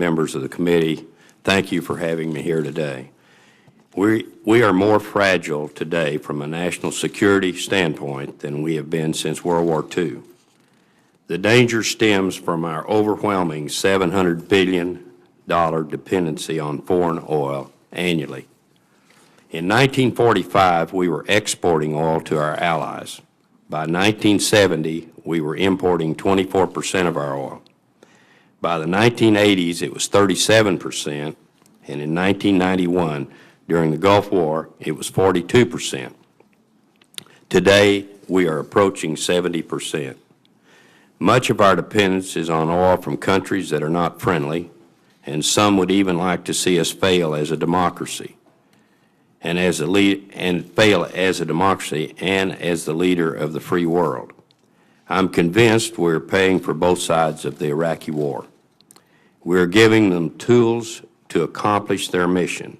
members of the committee, thank you for having me here today. We are more fragile today from a national security standpoint than we have been since World War II. The danger stems from our overwhelming $700 billion dependency on foreign oil annually. In 1945, we were exporting oil to our allies. By 1970, we were importing 24% of our oil. By the 1980s, it was 37%, and in 1991, during the Gulf War, it was 42%. Today, we are approaching 70%. Much of our dependence is on oil from countries that are not friendly, and some would even like to see us fail as a democracy, and fail as a democracy and as the leader of the free world. I'm convinced we're paying for both sides of the Iraqi war. We're giving them tools to accomplish their mission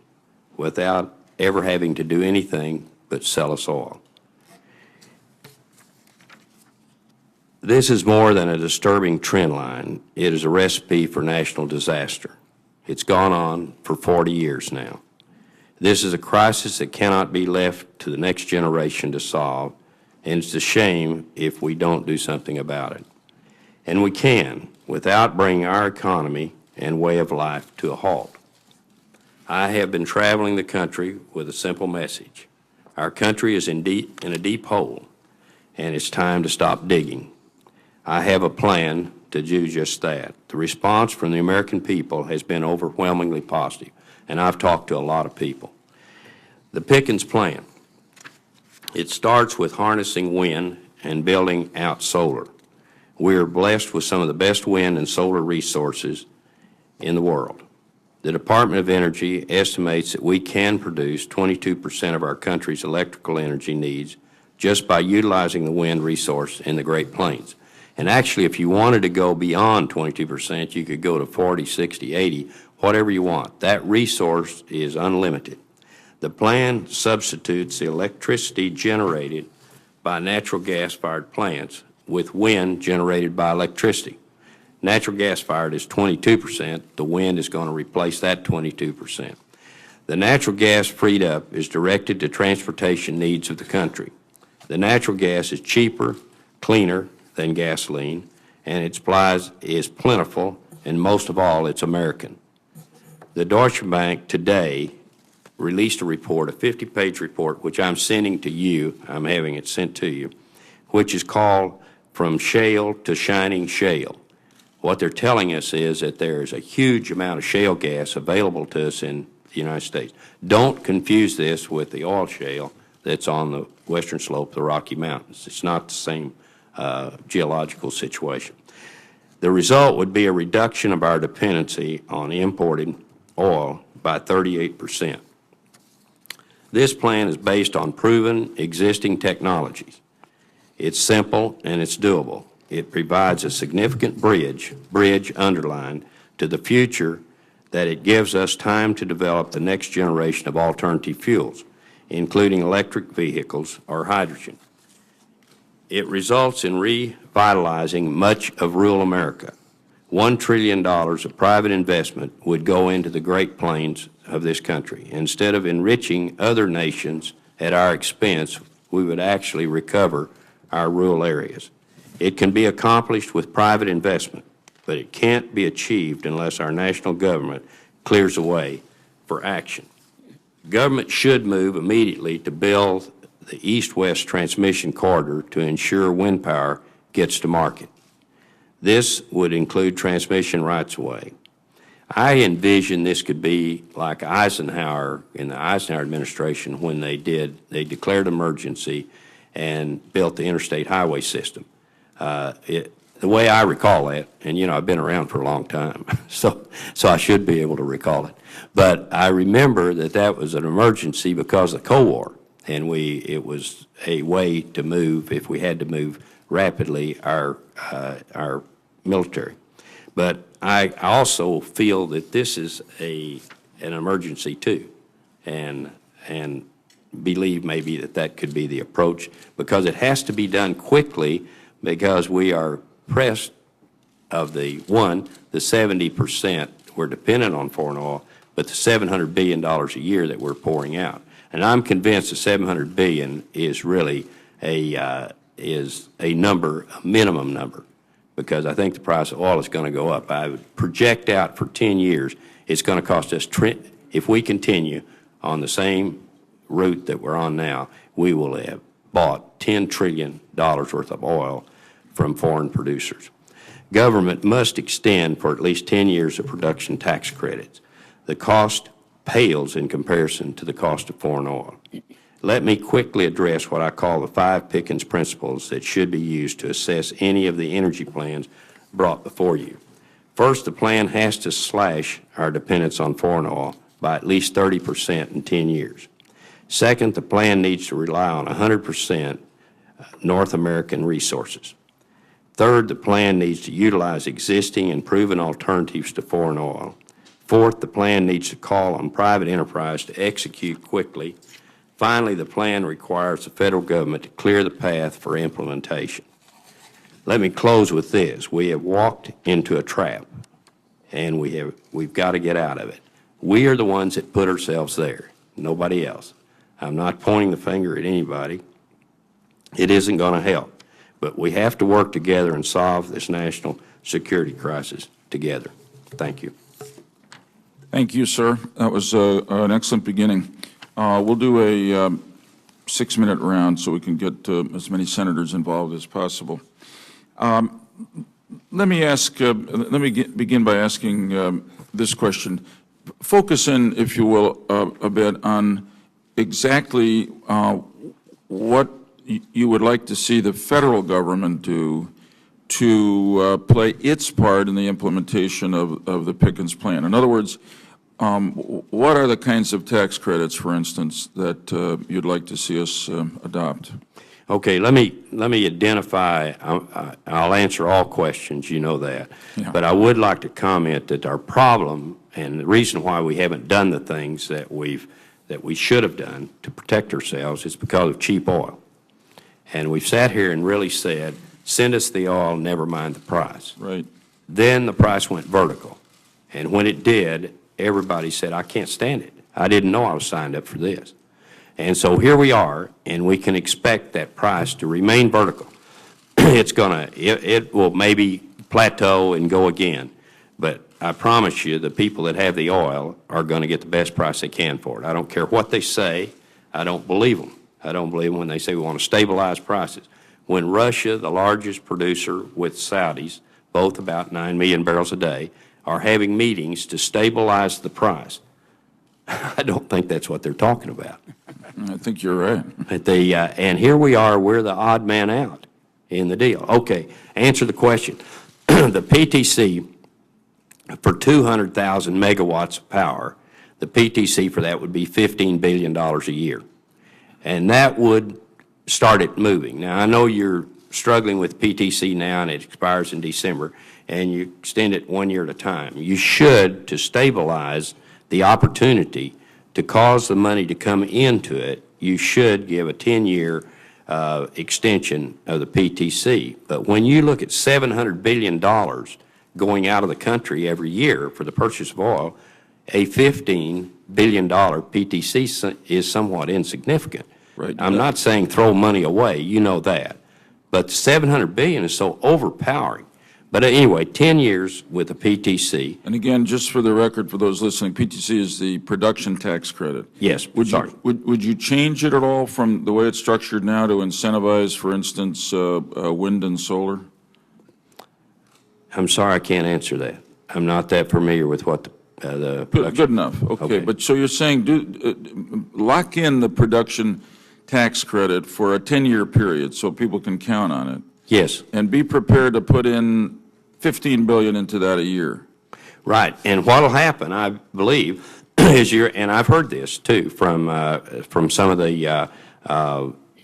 without ever having to do anything but sell us oil. This is more than a disturbing trend line. It is a recipe for national disaster. It's gone on for 40 years now. This is a crisis that cannot be left to the next generation to solve, and it's a shame if we don't do something about it. And we can, without bringing our economy and way of life to a halt. I have been traveling the country with a simple message. Our country is in a deep hole, and it's time to stop digging. I have a plan to do just that. The response from the American people has been overwhelmingly positive, and I've talked to a lot of people. The Pickens plan. It starts with harnessing wind and building out solar. We are blessed with some of the best wind and solar resources in the world. The Department of Energy estimates that we can produce 22% of our country's electrical energy needs just by utilizing the wind resource in the Great Plains. And actually, if you wanted to go beyond 22%, you could go to 40, 60, 80, whatever you want. That resource is unlimited. The plan substitutes the electricity generated by natural gas-fired plants with wind generated by electricity. Natural gas-fired is 22%. The wind is going to replace that 22%. The natural gas freed up is directed to transportation needs of the country. The natural gas is cheaper, cleaner than gasoline, and its supply is plentiful, and most of all, it's American. The Deutsche Bank today released a report, a 50-page report, which I'm sending to you. I'm having it sent to you, which is called From Shale to Shining Shale. What they're telling us is that there's a huge amount of shale gas available to us in the United States. Don't confuse this with the oil shale that's on the western slope of the Rocky Mountains. It's not the same geological situation. The result would be a reduction of our dependency on imported oil by 38%. This plan is based on proven existing technologies. It's simple and it's doable. It provides a significant bridge underlined to the future that it gives us time to develop the next generation of alternative fuels, including electric vehicles or hydrogen. It results in revitalizing much of rural America. $1 trillion of private investment would go into the Great Plains of this country. Instead of enriching other nations at our expense, we would actually recover our rural areas. It can be accomplished with private investment, but it can't be achieved unless our national government clears the way for action. Government should move immediately to build the east-west transmission corridor to ensure wind power gets to market. This would include transmission rights-of-way. I envision this could be like Eisenhower in the Eisenhower administration when they declared emergency and built the interstate highway system. The way I recall it, and you know I've been around for a long time, so I should be able to recall it. But I remember that was an emergency because of the Cold War, and it was a way to move, if we had to move rapidly, our military. But I also feel that this is an emergency too, and believe maybe that could be the approach, because it has to be done quickly, because we are pressed of the 70%. We're dependent on foreign oil, but the $700 billion a year that we're pouring out. And I'm convinced the $700 billion is really a number, a minimum number, because I think the price of oil is going to go up. I would project out for 10 years, it's going to cost us, if we continue on the same route that we're on now, we will have bought $10 trillion worth of oil from foreign producers. Government must extend for at least 10 years of production tax credits. The cost pales in comparison to the cost of foreign oil. Let me quickly address what I call the 5 Pickens principles that should be used to assess any of the energy plans brought before you. First, the plan has to slash our dependence on foreign oil by at least 30% in 10 years. Second, the plan needs to rely on 100% North American resources. Third, the plan needs to utilize existing and proven alternatives to foreign oil. Fourth, the plan needs to call on private enterprise to execute quickly. Finally, the plan requires the federal government to clear the path for implementation. Let me close with this. We have walked into a trap, and we've got to get out of it. We are the ones that put ourselves there, nobody else. I'm not pointing the finger at anybody. It isn't going to help. But we have to work together and solve this national security crisis together. Thank you. Thank you, sir. That was an excellent beginning. We'll do a 6-minute round so we can get as many senators involved as possible. Let me begin by asking this question. Focus in, if you will, a bit on exactly what you would like to see the federal government do to play its part in the implementation of the Pickens plan. In other words, what are the kinds of tax credits, for instance, that you'd like to see us adopt? Okay, let me identify. I'll answer all questions, you know that. Yeah. But I would like to comment that our problem and the reason why we haven't done the things that we should have done to protect ourselves is because of cheap oil. And we've sat here and really said, send us the oil, never mind the price. Right. Then the price went vertical. And when it did, everybody said, I can't stand it. I didn't know I was signed up for this. And so here we are, and we can expect that price to remain vertical. It will maybe plateau and go again. But I promise you, the people that have the oil are going to get the best price they can for it. I don't care what they say. I don't believe them. I don't believe them when they say we want to stabilize prices. When Russia, the largest producer with Saudis, both about 9 million barrels a day, are having meetings to stabilize the price, I don't think that's what they're talking about. I think you're right. But and here we are, we're the odd man out in the deal. Okay, answer the question. The PTC, for 200,000 megawatts of power, the PTC for that would be $15 billion a year. And that would start it moving. Now, I know you're struggling with PTC now, and it expires in December, and you extend it 1 year at a time. You should, to stabilize the opportunity to cause the money to come into it, you should give a 10-year extension of the PTC. But when you look at $700 billion going out of the country every year for the purchase of oil, a $15 billion PTC is somewhat insignificant. Right. I'm not saying throw money away, you know that. But $700 billion is so overpowering. But anyway, 10 years with the PTC. And again, just for the record, for those listening, PTC is the production tax credit. Yes, sorry. Would you change it at all from the way it's structured now to incentivize, for instance, wind and solar? I'm sorry, I can't answer that. I'm not that familiar with what the production. Good enough. Okay. But so you're saying lock in the production tax credit for a 10-year period so people can count on it. Yes. And be prepared to put in $15 billion into that a year. Right. And what will happen, I believe, is and I've heard this too from some of the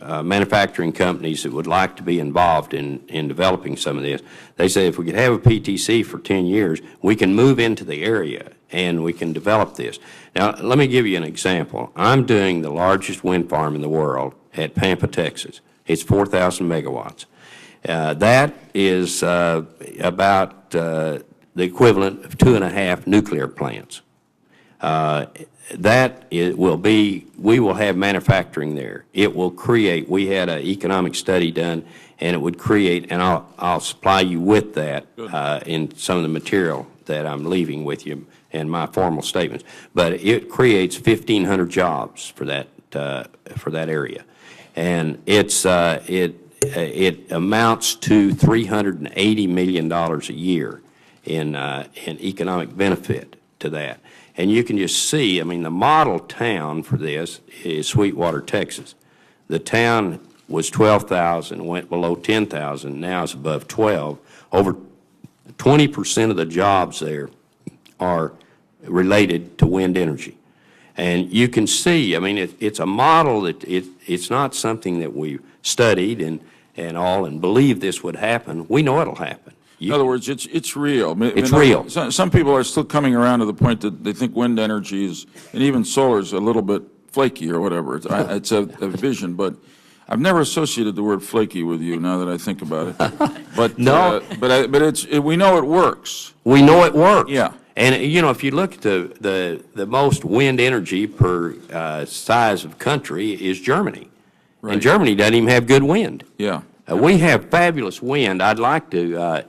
manufacturing companies that would like to be involved in developing some of this. They say if we could have a PTC for 10 years, we can move into the area and we can develop this. Now, let me give you an example. I'm doing the largest wind farm in the world at Pampa, Texas. It's 4,000 megawatts. That is about the equivalent of 2.5 nuclear plants. We will have manufacturing there. It will create, we had an economic study done, and it would create, and I'll supply you with that in some of the material that I'm leaving with you in my formal statements. But it creates 1,500 jobs for that area, and it amounts to $380 million a year in economic benefit to that. And you can just see, I mean, the model town for this is Sweetwater, Texas. The town was 12,000, went below 10,000, now it's above 12. Over 20% of the jobs there are related to wind energy. And you can see, I mean, it's a model that it's not something that we studied and believe this would happen. We know it'll happen. In other words, it's real. It's real. Some people are still coming around to the point that they think wind energy is, and even solar is a little bit flaky or whatever. It's a vision, but I've never associated the word flaky with you now that I think about it. But no, we know it works. We know it works. Yeah. And you know, if you look at the most wind energy per size of country is Germany, right. And Germany doesn't even have good wind. Yeah. We have fabulous wind. I'd like to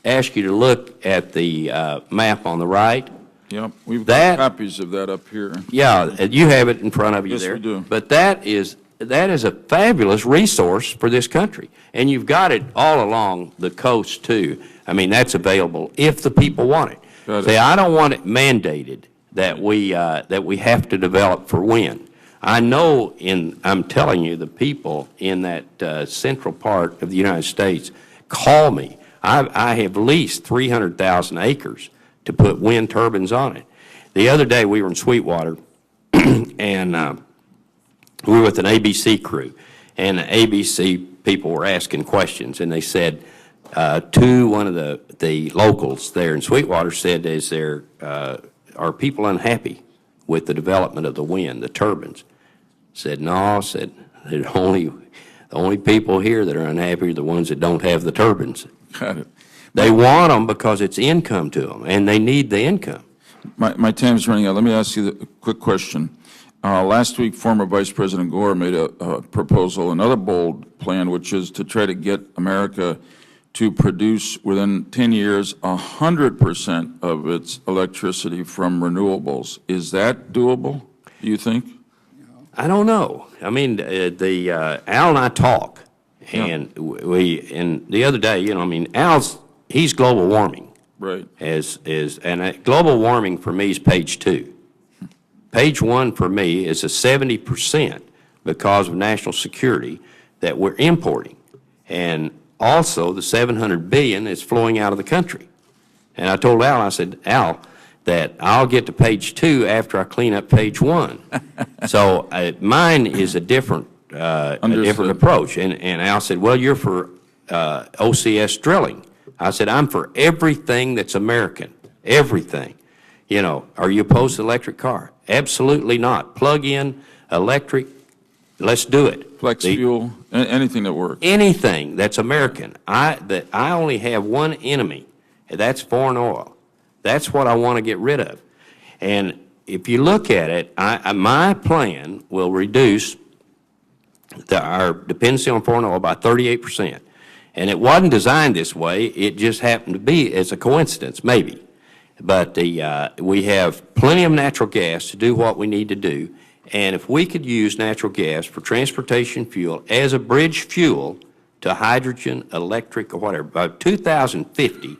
ask you to look at the map on the right. Yep, we've got copies of that up here. Yeah, you have it in front of you there. Yes, we do. But that is a fabulous resource for this country, and you've got it all along the coast too. I mean, that's available if the people want it. See, I don't want it mandated that we have to develop for wind. I know I'm telling you, the people in that central part of the United States call me. I have leased 300,000 acres to put wind turbines on it. The other day we were in Sweetwater, and we were with an ABC crew, and the ABC people were asking questions, and they said to one of the locals there in Sweetwater, said, are people unhappy with the development of the wind, the turbines? Said, no, said, the only people here that are unhappy are the ones that don't have the turbines. Got it. They want them because it's income to them, and they need the income. My time's running out. Let me ask you a quick question. Last week, former Vice President Gore made a proposal, another bold plan, which is to try to get America to produce within 10 years 100% of its electricity from renewables. Is that doable, do you think? I don't know. I mean, Al and I talk, and and the other day, you know, I mean, he's global warming. Right. And global warming for me is page 2. Page 1 for me is a 70% because of national security that we're importing. And also the $700 billion is flowing out of the country. And I told Al, I said, Al, that I'll get to page 2 after I clean up page 1. So mine is a different approach. And Al said, well, you're for OCS drilling. I said, I'm for everything that's American, everything. You know, are you opposed to electric car? Absolutely not. Plug in, electric, let's do it. Flex fuel, anything that works. Anything that's American. I only have one enemy, and that's foreign oil. That's what I want to get rid of. And if you look at it, my plan will reduce our dependency on foreign oil by 38%. And it wasn't designed this way. It just happened to be. It's a coincidence, maybe. But we have plenty of natural gas to do what we need to do. And if we could use natural gas for transportation fuel as a bridge fuel to hydrogen, electric, or whatever, by 2050,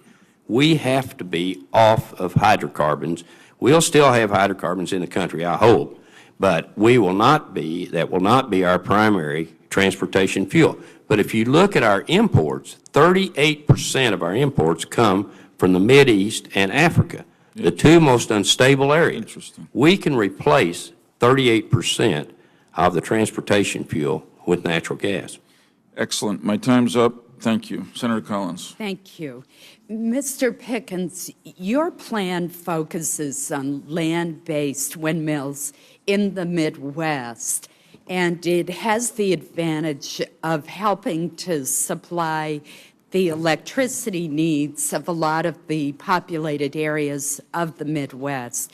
we have to be off of hydrocarbons. We'll still have hydrocarbons in the country, I hope, but we will not be, that will not be our primary transportation fuel. But if you look at our imports, 38% of our imports come from the Mideast and Africa, the two most unstable areas. Interesting. We can replace 38% of the transportation fuel with natural gas. Excellent. My time's up. Thank you. Senator Collins. Thank you. Mr. Pickens, your plan focuses on land-based windmills in the Midwest, and it has the advantage of helping to supply the electricity needs of a lot of the populated areas of the Midwest.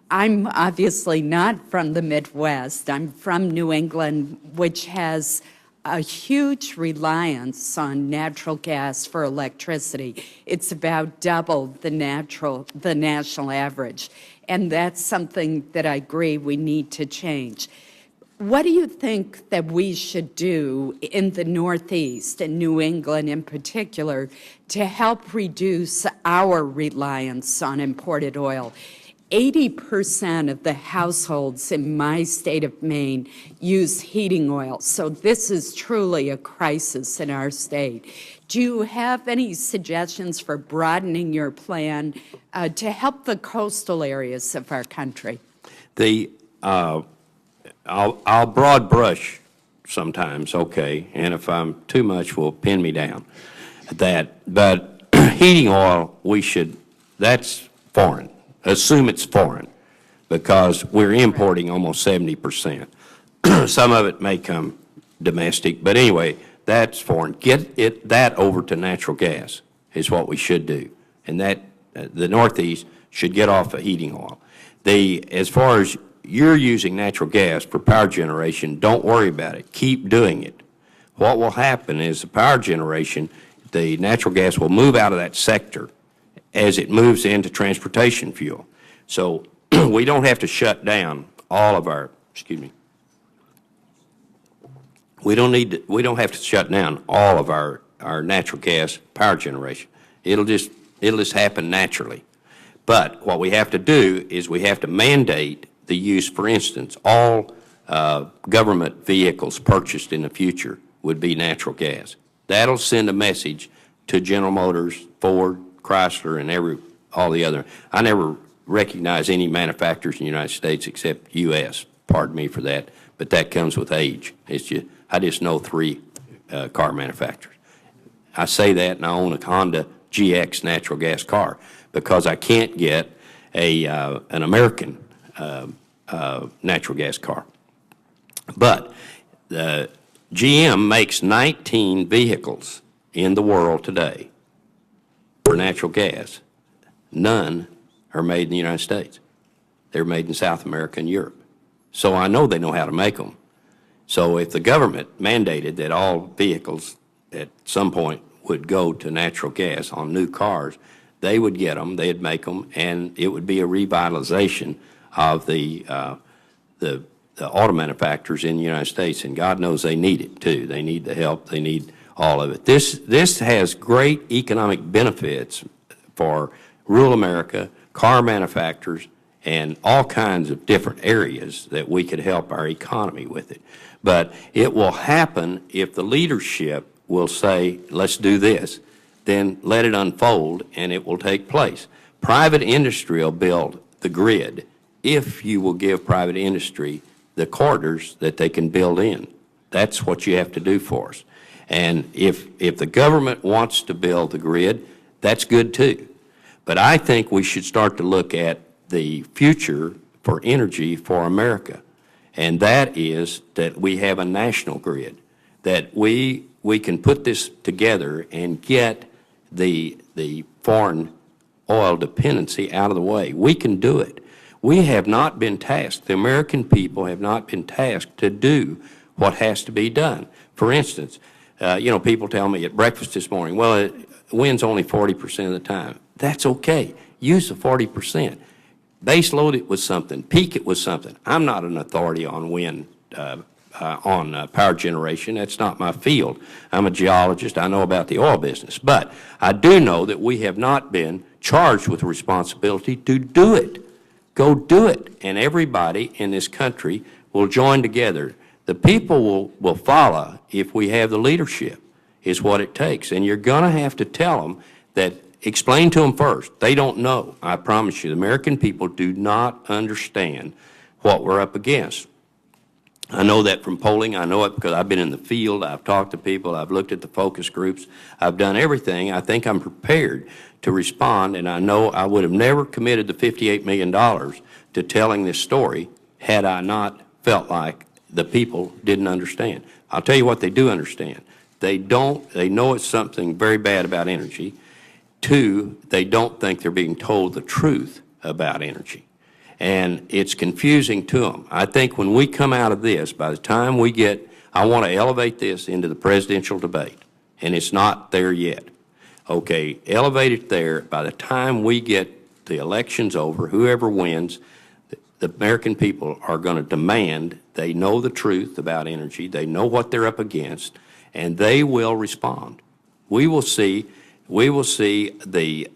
I'm obviously not from the Midwest. I'm from New England, which has a huge reliance on natural gas for electricity. It's about double the national average. And that's something that I agree we need to change. What do you think that we should do in the Northeast and New England in particular to help reduce our reliance on imported oil? 80% of the households in my state of Maine use heating oil, so this is truly a crisis in our state. Do you have any suggestions for broadening your plan to help the coastal areas of our country? I'll broad brush sometimes, okay, and if I'm too much, will pin me down. But heating oil, that's foreign. Assume it's foreign, because we're importing almost 70%. Some of it may come domestic, but anyway, that's foreign. Get that over to natural gas is what we should do, and that the Northeast should get off of heating oil. As far as you're using natural gas for power generation, don't worry about it. Keep doing it. What will happen is the power generation, the natural gas will move out of that sector as it moves into transportation fuel. So we don't have to shut down all of our, we don't have to shut down all of our natural gas power generation. It'll just happen naturally. But what we have to do is we have to mandate the use, for instance, all government vehicles purchased in the future would be natural gas. That'll send a message to General Motors, Ford, Chrysler, and all the other. I never recognize any manufacturers in the United States except U.S. Pardon me for that, but that comes with age. I just know 3 car manufacturers. I say that, and I own a Honda GX natural gas car because I can't get an American natural gas car. But GM makes 19 vehicles in the world today for natural gas. None are made in the United States. They're made in South America and Europe. So I know they know how to make them. So if the government mandated that all vehicles at some point would go to natural gas on new cars, they would get them, they'd make them, and it would be a revitalization of the auto manufacturers in the United States, and God knows they need it too. They need the help. They need all of it. This has great economic benefits for rural America, car manufacturers, and all kinds of different areas that we could help our economy with it. But it will happen if the leadership will say, let's do this, then let it unfold and it will take place. Private industry will build the grid if you will give private industry the corridors that they can build in. That's what you have to do for us. And if the government wants to build the grid, that's good too. But I think we should start to look at the future for energy for America. And that is that we have a national grid, that we can put this together and get the foreign oil dependency out of the way. We can do it. We have not been tasked, the American people have not been tasked to do what has to be done. For instance, people tell me at breakfast this morning, well, it wins only 40% of the time. That's okay. Use the 40%. Base load it with something. Peak it with something. I'm not an authority on wind, on power generation. That's not my field. I'm a geologist. I know about the oil business. But I do know that we have not been charged with the responsibility to do it. Go do it. And everybody in this country will join together. The people will follow if we have the leadership, is what it takes. And you're going to have to tell them that, explain to them first. They don't know. I promise you, the American people do not understand what we're up against. I know that from polling. I know it because I've been in the field. I've talked to people. I've looked at the focus groups. I've done everything. I think I'm prepared to respond, and I know I would have never committed the $58 million to telling this story had I not felt like the people didn't understand. I'll tell you what they do understand. they know it's something very bad about energy. Two, they don't think they're being told the truth about energy. And it's confusing to them. I think when we come out of this, by the time we get, I want to elevate this into the presidential debate, and it's not there yet. Okay, elevate it there. By the time we get the elections over, whoever wins, the American people are going to demand they know the truth about energy, they know what they're up against, and they will respond. We will see the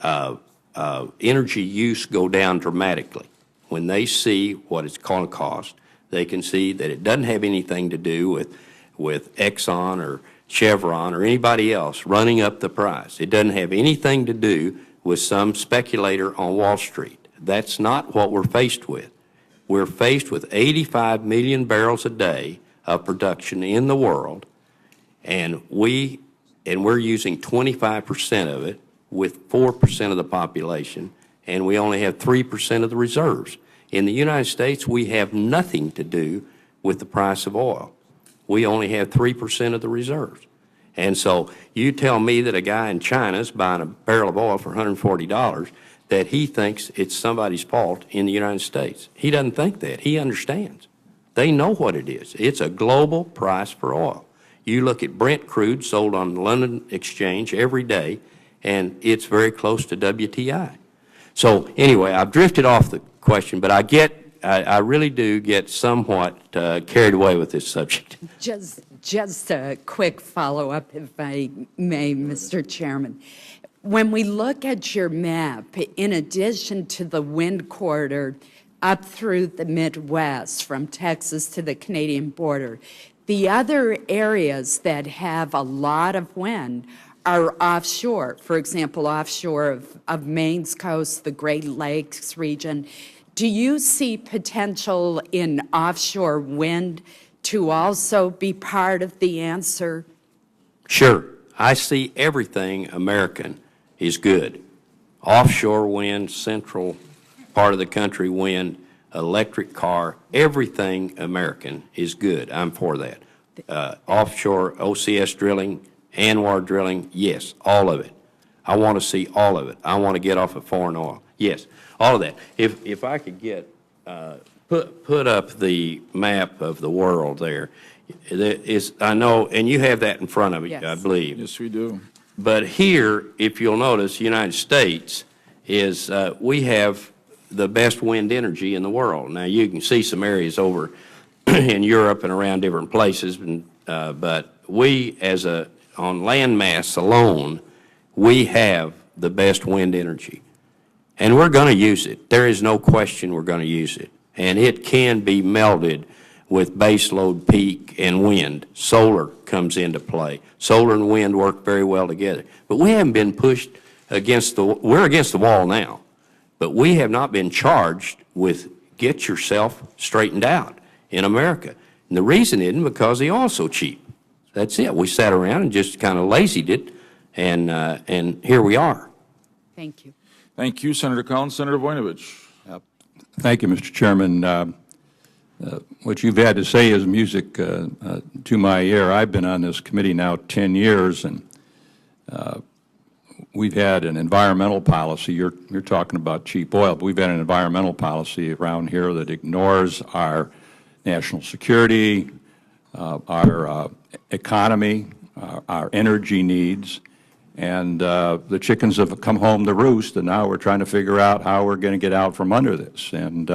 energy use go down dramatically. When they see what it's going to cost, they can see that it doesn't have anything to do with Exxon or Chevron or anybody else running up the price. It doesn't have anything to do with some speculator on Wall Street. That's not what we're faced with. We're faced with 85 million barrels a day of production in the world, and we're using 25% of it with 4% of the population, and we only have 3% of the reserves. In the United States, we have nothing to do with the price of oil. We only have 3% of the reserves. And so you tell me that a guy in China is buying a barrel of oil for $140, that he thinks it's somebody's fault in the United States. He doesn't think that. He understands. They know what it is. It's a global price for oil. You look at Brent crude sold on the London Exchange every day, and it's very close to WTI. So anyway, I've drifted off the question, but I really do get somewhat carried away with this subject. Just a quick follow-up, if I may, Mr. Chairman. When we look at your map, in addition to the wind corridor up through the Midwest, from Texas to the Canadian border, the other areas that have a lot of wind are offshore. For example, offshore of Maine's coast, the Great Lakes region. Do you see potential in offshore wind to also be part of the answer? Sure. I see everything American is good. Offshore wind, central part of the country wind, electric car, everything American is good. I'm for that. Offshore OCS drilling, ANWR drilling, yes, all of it. I want to see all of it. I want to get off of foreign oil. Yes, all of that. If I could get, put up the map of the world there. I know, and you have that in front of you, Yes. I believe. Yes, we do. But here, if you'll notice, the United States is, we have the best wind energy in the world. Now, you can see some areas over in Europe and around different places, but we, on land mass alone, we have the best wind energy. And we're going to use it. There is no question we're going to use it. And it can be melded with base load peak and wind. Solar comes into play. Solar and wind work very well together. But we haven't been pushed we're against the wall now, but we have not been charged with get yourself straightened out in America. And the reason isn't because the oil's so cheap. That's it. We sat around and just kind of lazied it, and here we are. Thank you. Thank you, Senator Collins. Senator Voinovich. Thank you, Mr. Chairman. What you've had to say is music to my ear. I've been on this committee now 10 years, and we've had an environmental policy. You're talking about cheap oil, but we've had an environmental policy around here that ignores our national security, our economy, our energy needs, and the chickens have come home to roost, and now we're trying to figure out how we're going to get out from under this. And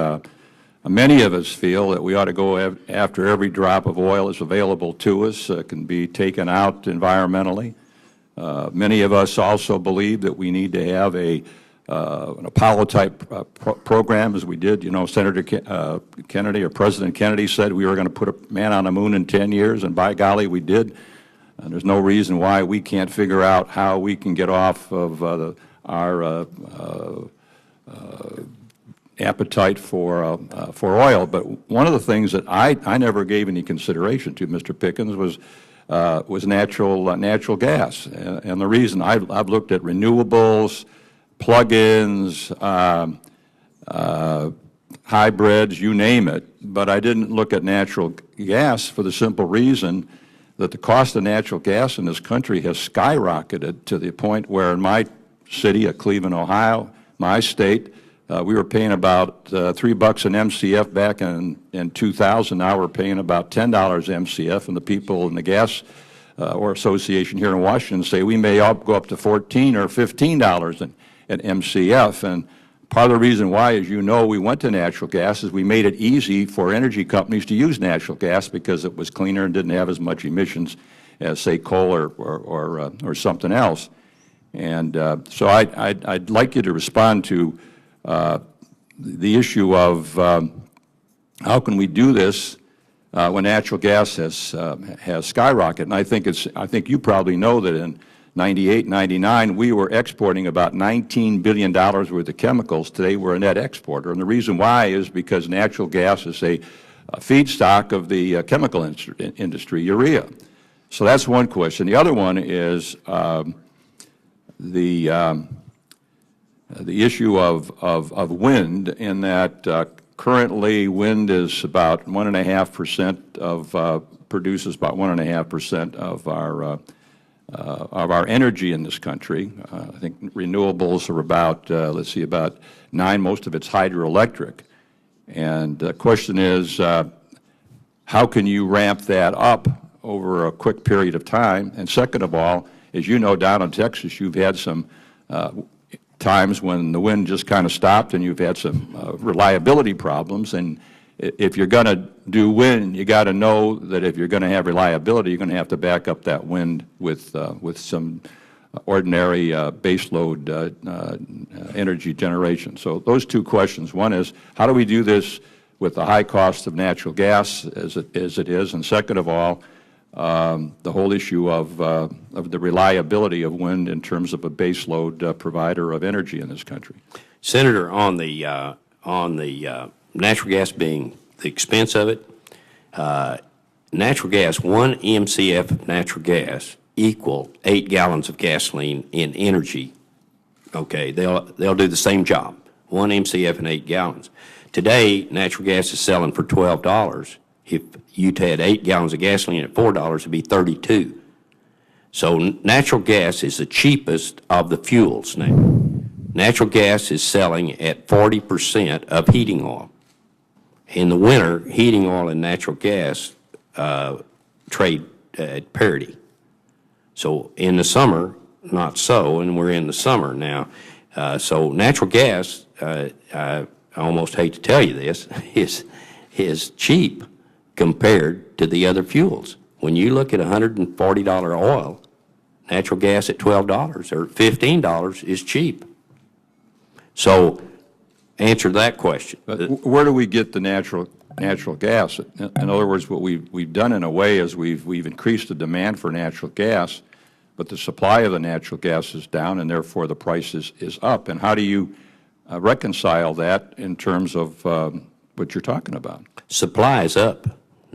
many of us feel that we ought to go after every drop of oil that's available to us, can be taken out environmentally. Many of us also believe that we need to have an Apollo-type program, as we did. You know, Senator Kennedy, or President Kennedy, said we were going to put a man on the moon in 10 years, and by golly, we did. And there's no reason why we can't figure out how we can get off of our appetite for oil. But one of the things that I never gave any consideration to, Mr. Pickens, was natural gas. And the reason I've looked at renewables, plug-ins, hybrids, you name it, but I didn't look at natural gas for the simple reason that the cost of natural gas in this country has skyrocketed to the point where in my city of Cleveland, Ohio, my state, we were paying about $3 an MCF back in 2000. Now we're paying about $10 MCF, and the people in the gas or association here in Washington say we may go up to $14 or $15 an MCF. And part of the reason why, as you know, we went to natural gas is we made it easy for energy companies to use natural gas because it was cleaner and didn't have as much emissions as, say, coal or something else. And so I'd like you to respond to the issue of how can we do this when natural gas has skyrocketed. And I think you probably know that in 98, 99, we were exporting about $19 billion worth of chemicals. Today, we're a net exporter. And the reason why is because natural gas is a feedstock of the chemical industry, urea. So that's one question. The other one is the issue of wind, in that currently wind is about 1.5% produces about 1.5% of our energy in this country. I think renewables are about, let's see, about 9. Most of it's hydroelectric. And the question is, how can you ramp that up over a quick period of time? And second of all, as you know, down in Texas, you've had some times when the wind just kind of stopped and you've had some reliability problems. And if you're going to do wind, you got to know that if you're going to have reliability, you're going to have to back up that wind with some ordinary baseload energy generation. So those two questions. One is, how do we do this with the high cost of natural gas as it is? And second of all, the whole issue of the reliability of wind in terms of a baseload provider of energy in this country. Senator, on the natural gas being the expense of it, natural gas, 1 MCF of natural gas equal 8 gallons of gasoline in energy. Okay, they'll do the same job, 1 MCF and 8 gallons. Today, natural gas is selling for $12. If you had 8 gallons of gasoline at $4, it'd be $32. So natural gas is the cheapest of the fuels now. Natural gas is selling at 40% of heating oil. In the winter, heating oil and natural gas trade at parity. So in the summer, not so, and we're in the summer now. So natural gas, I almost hate to tell you this, is cheap compared to the other fuels. When you look at $140 oil, natural gas at $12 or $15 is cheap. So answer that question. But where do we get the natural gas? In other words, what we've done in a way is we've increased the demand for natural gas, but the supply of the natural gas is down, and therefore the price is up. And how do you reconcile that in terms of what you're talking about? Supply is up.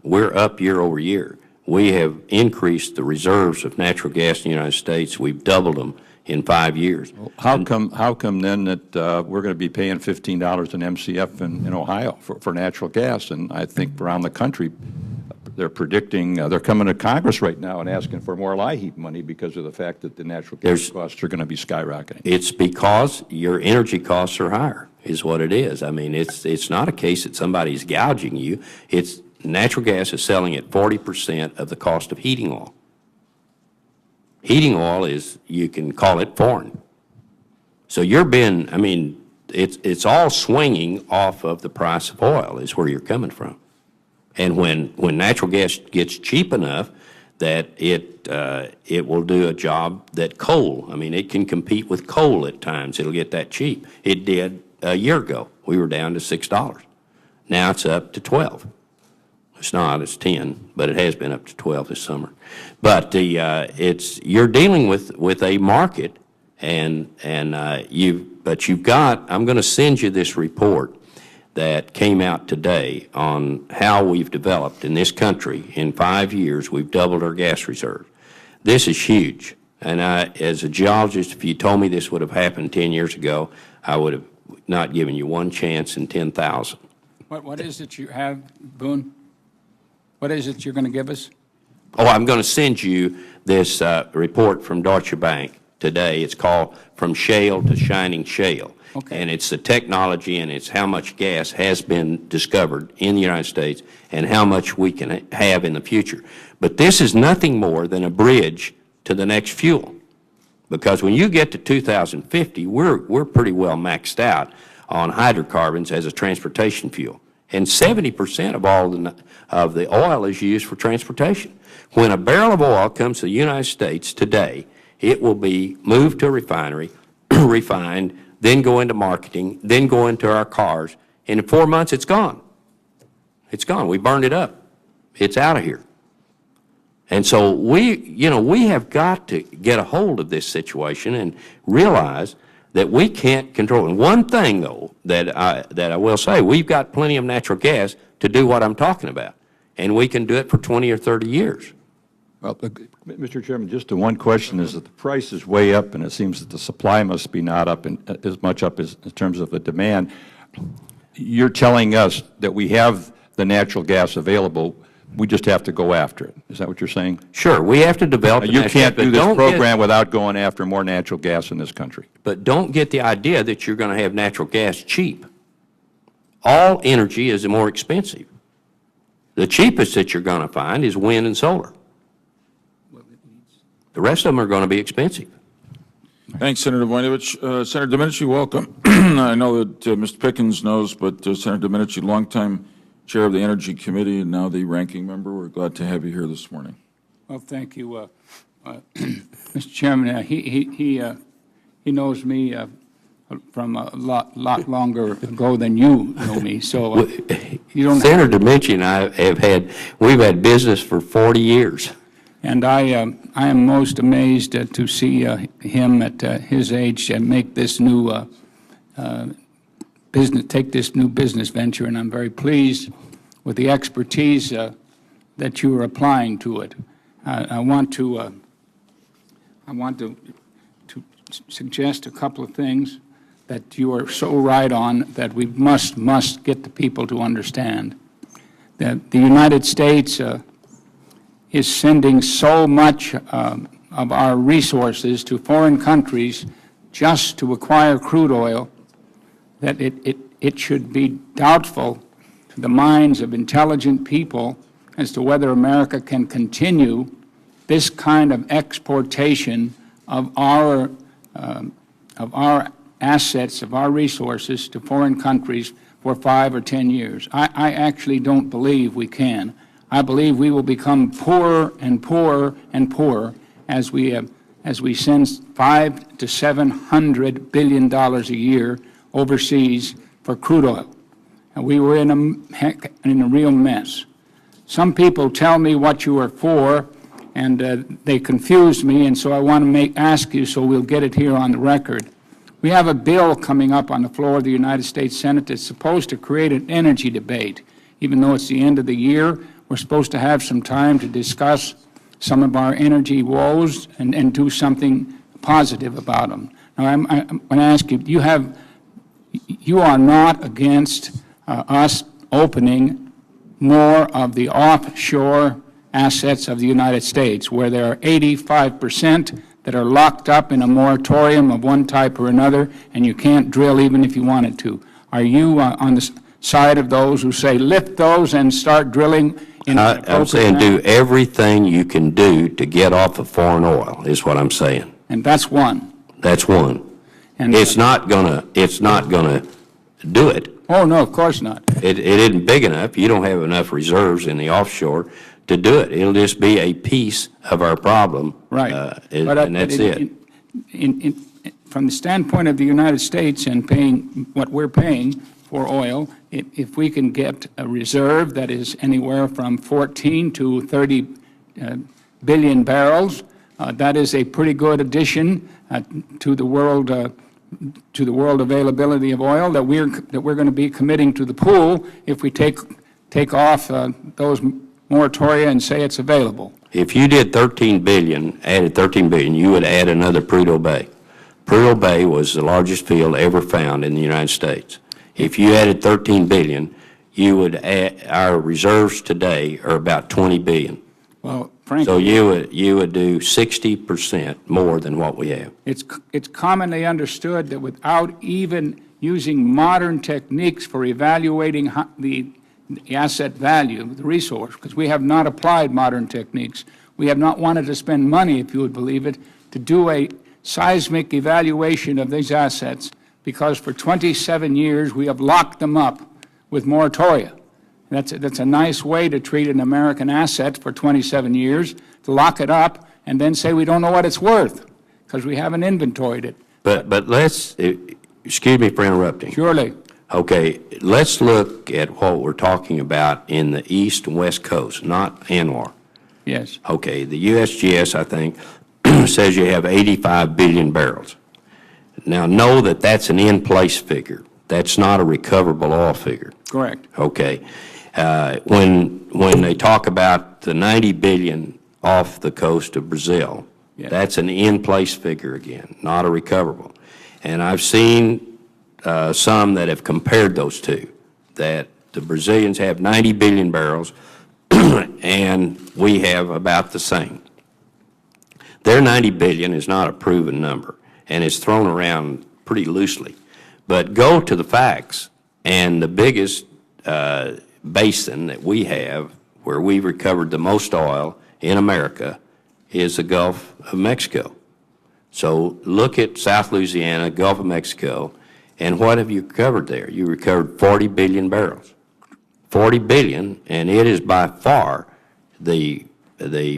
We're up year over year. We have increased the reserves of natural gas in the United States. We've doubled them in 5 years. How come then that we're going to be paying $15 an MCF in Ohio for natural gas? And I think around the country they're predicting, they're coming to Congress right now and asking for more LIHEAP money because of the fact that the natural gas costs are going to be skyrocketing. It's because your energy costs are higher, is what it is. I mean, it's not a case that somebody's gouging you. It's natural gas is selling at 40% of the cost of heating oil. Heating oil is, you can call it foreign. So I mean, it's all swinging off of the price of oil is where you're coming from. And when natural gas gets cheap enough that it will do a job that coal, I mean, it can compete with coal at times. It'll get that cheap. It did a year ago. We were down to $6. Now it's up to $12. It's not, it's 10, but it has been up to 12 this summer. But you're dealing with a market, but you've got, I'm going to send you this report that came out today on how we've developed in this country. In 5 years, we've doubled our gas reserve. This is huge. And as a geologist, if you told me this would have happened 10 years ago, I would have not given you one chance in 10,000. What is it you have, Boone? What is it you're going to give us? Oh, I'm going to send you this report from Deutsche Bank today. It's called From Shale to Shining Shale. Okay. And it's the technology and it's how much gas has been discovered in the United States and how much we can have in the future. But this is nothing more than a bridge to the next fuel. Because when you get to 2050, we're pretty well maxed out on hydrocarbons as a transportation fuel. And 70% of all of the oil is used for transportation. When a barrel of oil comes to the United States today, it will be moved to a refinery, refined, then go into marketing, then go into our cars, and in 4 months it's gone. It's gone. We burned it up. It's out of here. And so we have got to get a hold of this situation and realize that we can't control it. And one thing, though, that I will say, we've got plenty of natural gas to do what I'm talking about, and we can do it for 20 or 30 years. Well, Mr. Chairman, just the one question is that the price is way up, and it seems that the supply must be not up as much up as in terms of the demand. You're telling us that we have the natural gas available, we just have to go after it. Is that what you're saying? Sure, we have to develop. You can't do this program without going after more natural gas in this country. But don't get the idea that you're going to have natural gas cheap. All energy is more expensive. The cheapest that you're going to find is wind and solar. The rest of them are going to be expensive. Thanks, Senator Voinovich. Senator Domenici, welcome. I know that Mr. Pickens knows, but Senator Domenici, longtime chair of the Energy Committee and now the ranking member, we're glad to have you here this morning. Well, thank you, Mr. Chairman. He knows me from a lot longer ago than you know me. So you don't. Senator Domenici and I we've had business for 40 years. And I am most amazed to see him at his age make this new take this new business venture, and I'm very pleased with the expertise that you are applying to it. I want to suggest a couple of things that you are so right on that we must get the people to understand. That the United States is sending so much of our resources to foreign countries just to acquire crude oil that it should be doubtful to the minds of intelligent people as to whether America can continue this kind of exportation of our assets, of our resources to foreign countries for 5 or 10 years. I actually don't believe we can. I believe we will become poorer and poorer and poorer as we send $500 to $700 billion a year overseas for crude oil. And we were in a real mess. Some people tell me what you are for, and they confuse me, and so I want to ask you, so we'll get it here on the record. We have a bill coming up on the floor of the United States Senate that's supposed to create an energy debate. Even though it's the end of the year, we're supposed to have some time to discuss some of our energy woes and do something positive about them. Now, I'm going to ask you, you are not against us opening more of the offshore assets of the United States, where there are 85% that are locked up in a moratorium of one type or another, and you can't drill even if you wanted to. Are you on the side of those who say lift those and start drilling? I'm saying do everything you can do to get off of foreign oil, is what I'm saying. And that's one. That's one. And it's not gonna do it. Oh, no, of course not. It isn't big enough. You don't have enough reserves in the offshore to do it. It'll just be a piece of our problem. Right. And that's it. From the standpoint of the United States and paying what we're paying for oil, if we can get a reserve that is anywhere from 14 to 30 billion barrels, that is a pretty good addition to the world availability of oil that we're going to be committing to the pool if we take off those moratoria and say it's available. If you did 13 billion, added 13 billion, you would add another Prudhoe Bay. Prudhoe Bay was the largest field ever found in the United States. If you added 13 billion, you would add, our reserves today are about 20 billion. Well, frankly. So you would do 60% more than what we have. It's commonly understood that without even using modern techniques for evaluating the asset value, the resource, because we have not applied modern techniques, we have not wanted to spend money, if you would believe it, to do a seismic evaluation of these assets, because for 27 years we have locked them up with moratoria. That's a nice way to treat an American asset for 27 years, to lock it up and then say we don't know what it's worth because we haven't inventoried it. But let's, excuse me for interrupting. Surely. Okay, let's look at what we're talking about in the East and West Coast, not ANWR. Yes. Okay, the USGS, I think, says you have 85 billion barrels. Now, know that that's an in-place figure. That's not a recoverable oil figure. Correct. Okay. When they talk about the 90 billion off the coast of Brazil, Yes. that's an in-place figure again, not a recoverable. And I've seen some that have compared those two, that the Brazilians have 90 billion barrels and we have about the same. Their 90 billion is not a proven number, and it's thrown around pretty loosely. But go to the facts, and the biggest basin that we have where we've recovered the most oil in America is the Gulf of Mexico. So look at South Louisiana, Gulf of Mexico, and what have you recovered there? You recovered 40 billion barrels. 40 billion, and it is by far the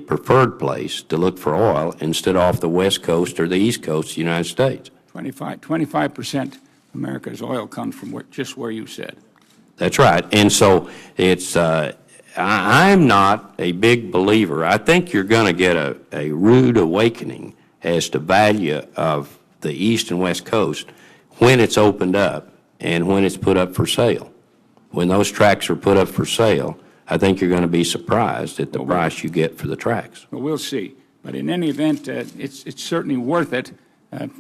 preferred place to look for oil instead of off the West Coast or the East Coast of the United States. 25% America's oil comes from just where you said. That's right. And so it's, I'm not a big believer. I think you're going to get a rude awakening as to value of the East and West Coast when it's opened up and when it's put up for sale. When those tracts are put up for sale, I think you're going to be surprised at the price you get for the tracts. Well, we'll see. But in any event, it's certainly worth it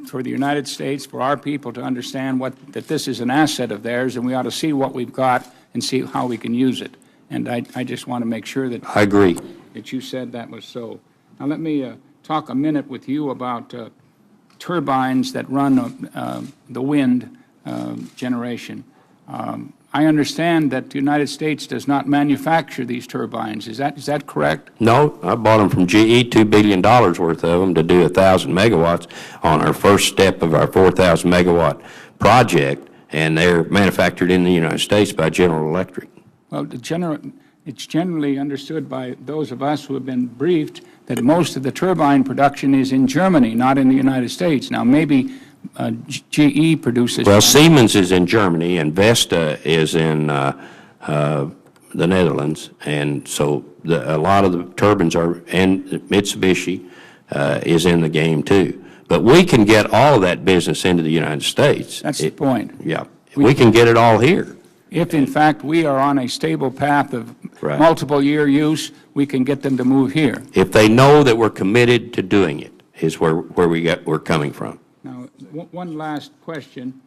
for the United States, for our people to understand that this is an asset of theirs, and we ought to see what we've got and see how we can use it. And I just want to make sure that I agree. that you said that was so. Now let me talk a minute with you about turbines that run the wind generation. I understand that the United States does not manufacture these turbines. Is that correct? No, I bought them from GE, $2 billion worth of them to do 1,000 megawatts on our first step of our 4,000 megawatt project, and they're manufactured in the United States by General Electric. Well, it's generally understood by those of us who have been briefed that most of the turbine production is in Germany, not in the United States. Now, maybe GE produces. Well, Siemens is in Germany, and Vesta is in the Netherlands, and so a lot of the turbines are, and Mitsubishi is in the game too. But we can get all of that business into the United States. That's the point. Yeah, we can get it all here. If, in fact, we are on a stable path of Right. multiple-year use, we can get them to move here. If they know that we're committed to doing it, is where we're coming from. Now, one last question.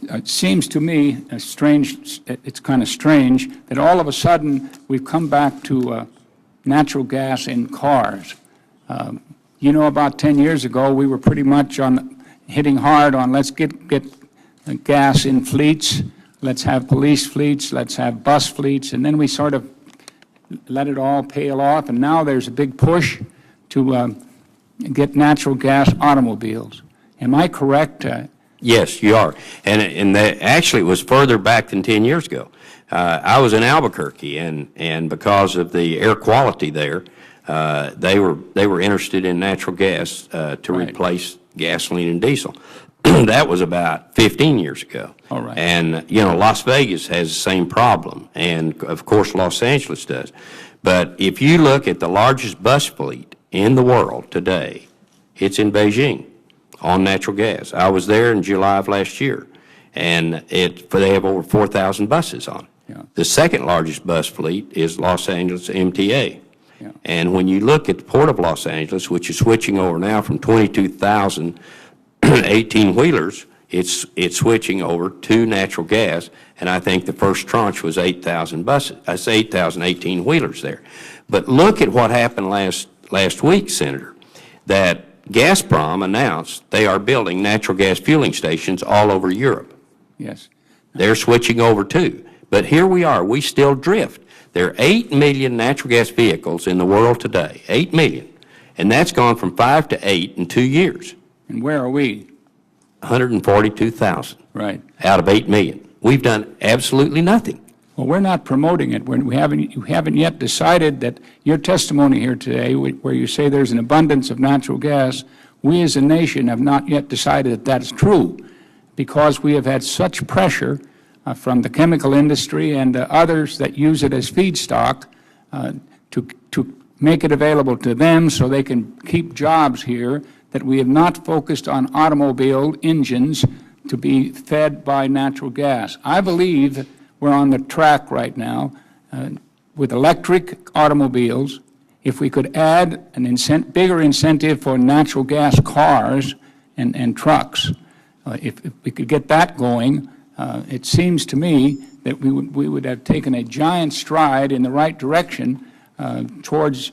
It seems to me it's kind of strange that all of a sudden we've come back to natural gas in cars. You know, about 10 years ago, we were pretty much hitting hard on let's get gas in fleets, let's have police fleets, let's have bus fleets, and then we sort of let it all pale off, and now there's a big push to get natural gas automobiles. Am I correct? Yes, you are. And actually, it was further back than 10 years ago. I was in Albuquerque, and because of the air quality there, they were interested in natural gas to replace gasoline and diesel. That was about 15 years ago. All right. And, you know, Las Vegas has the same problem, and, of course, Los Angeles does. But if you look at the largest bus fleet in the world today, it's in Beijing on natural gas. I was there in July of last year, and they have over 4,000 buses on it. Yeah. The second largest bus fleet is Los Angeles MTA. Yeah. And when you look at the Port of Los Angeles, which is switching over now from 22,000 18-wheelers, it's switching over to natural gas, and I think the first tranche was 8,000 buses. That's 8,000 18-wheelers there. But look at what happened last week, Senator, that Gazprom announced they are building natural gas fueling stations all over Europe. Yes. They're switching over too. But here we are, we still drift. There are 8 million natural gas vehicles in the world today, 8 million. And that's gone from 5 to 8 in 2 years. And where are we? 142,000 Right. out of 8 million. We've done absolutely nothing. Well, we're not promoting it. You haven't yet decided that your testimony here today, where you say there's an abundance of natural gas, we as a nation have not yet decided that that's true, because we have had such pressure from the chemical industry and others that use it as feedstock to make it available to them so they can keep jobs here, that we have not focused on automobile engines to be fed by natural gas. I believe we're on the track right now with electric automobiles. If we could add an bigger incentive for natural gas cars and trucks, if we could get that going, it seems to me that we would have taken a giant stride in the right direction towards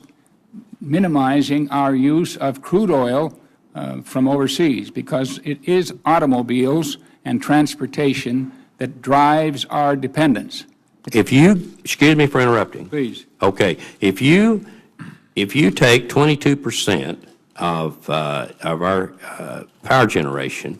minimizing our use of crude oil from overseas, because it is automobiles and transportation that drives our dependence. If you, excuse me for interrupting. Please. Okay, if you take 22% of our power generation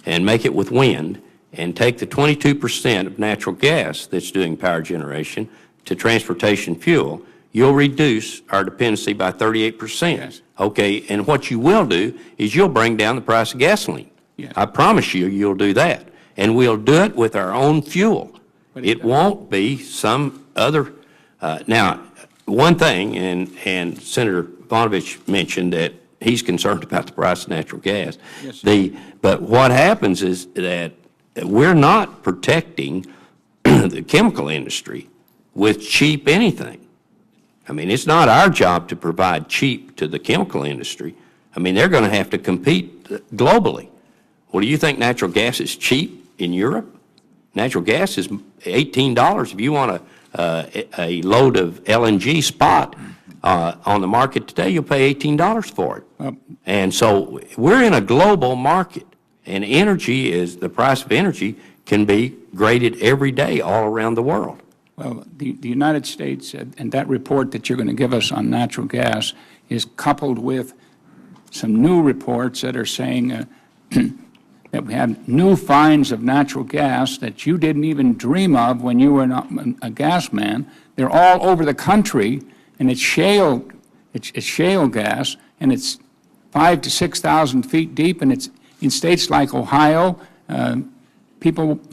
and make it with wind, and take the 22% of natural gas that's doing power generation to transportation fuel, you'll reduce our dependency by 38%. Yes. Okay, and what you will do is you'll bring down the price of gasoline. Yes. I promise you'll do that. And we'll do it with our own fuel. But It won't be some other, now, one thing, and Senator Vonovich mentioned that he's concerned about the price of natural gas. Yes. But what happens is that we're not protecting the chemical industry with cheap anything. I mean, it's not our job to provide cheap to the chemical industry. I mean, they're going to have to compete globally. Well, do you think natural gas is cheap in Europe? Natural gas is $18 if you want a load of LNG spot on the market today. You'll pay $18 for it. And so we're in a global market, and energy is, the price of energy can be graded every day all around the world. Well, the United States, and that report that you're going to give us on natural gas is coupled with some new reports that are saying that we have new finds of natural gas that you didn't even dream of when you were a gas man. They're all over the country, and it's shale gas, and it's 5,000 to 6,000 feet deep, and it's in states like Ohio,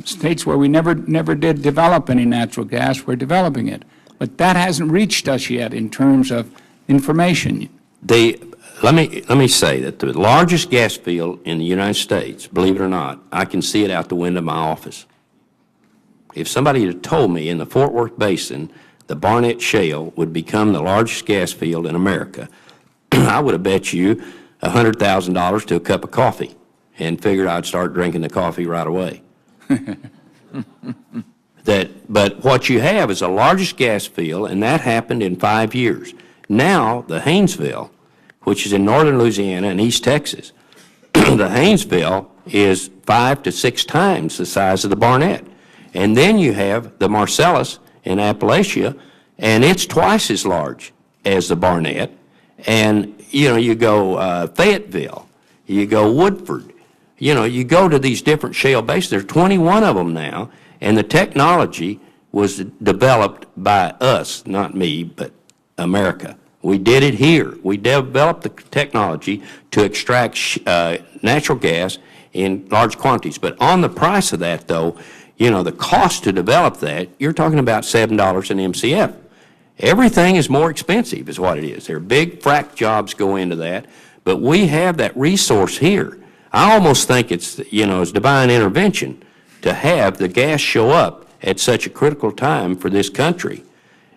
states where we never did develop any natural gas, we're developing it. But that hasn't reached us yet in terms of information. Let me say that the largest gas field in the United States, believe it or not, I can see it out the window of my office. If somebody had told me in the Fort Worth Basin the Barnett Shale would become the largest gas field in America, I would have bet you $100,000 to a cup of coffee and figured I'd start drinking the coffee right away. But what you have is the largest gas field, and that happened in 5 years. Now, the Haynesville, which is in northern Louisiana and East Texas, the Haynesville is 5 to 6 times the size of the Barnett. And then you have the Marcellus in Appalachia, and it's twice as large as the Barnett. And, you know, you go Fayetteville, you go Woodford, you know, you go to these different shale basins. There are 21 of them now, and the technology was developed by us, not me, but America. We did it here. We developed the technology to extract natural gas in large quantities. But on the price of that, though, you know, the cost to develop that, you're talking about $7 an MCF. Everything is more expensive is what it is. There are big frac jobs go into that, but we have that resource here. I almost think it's, you know, it's divine intervention to have the gas show up at such a critical time for this country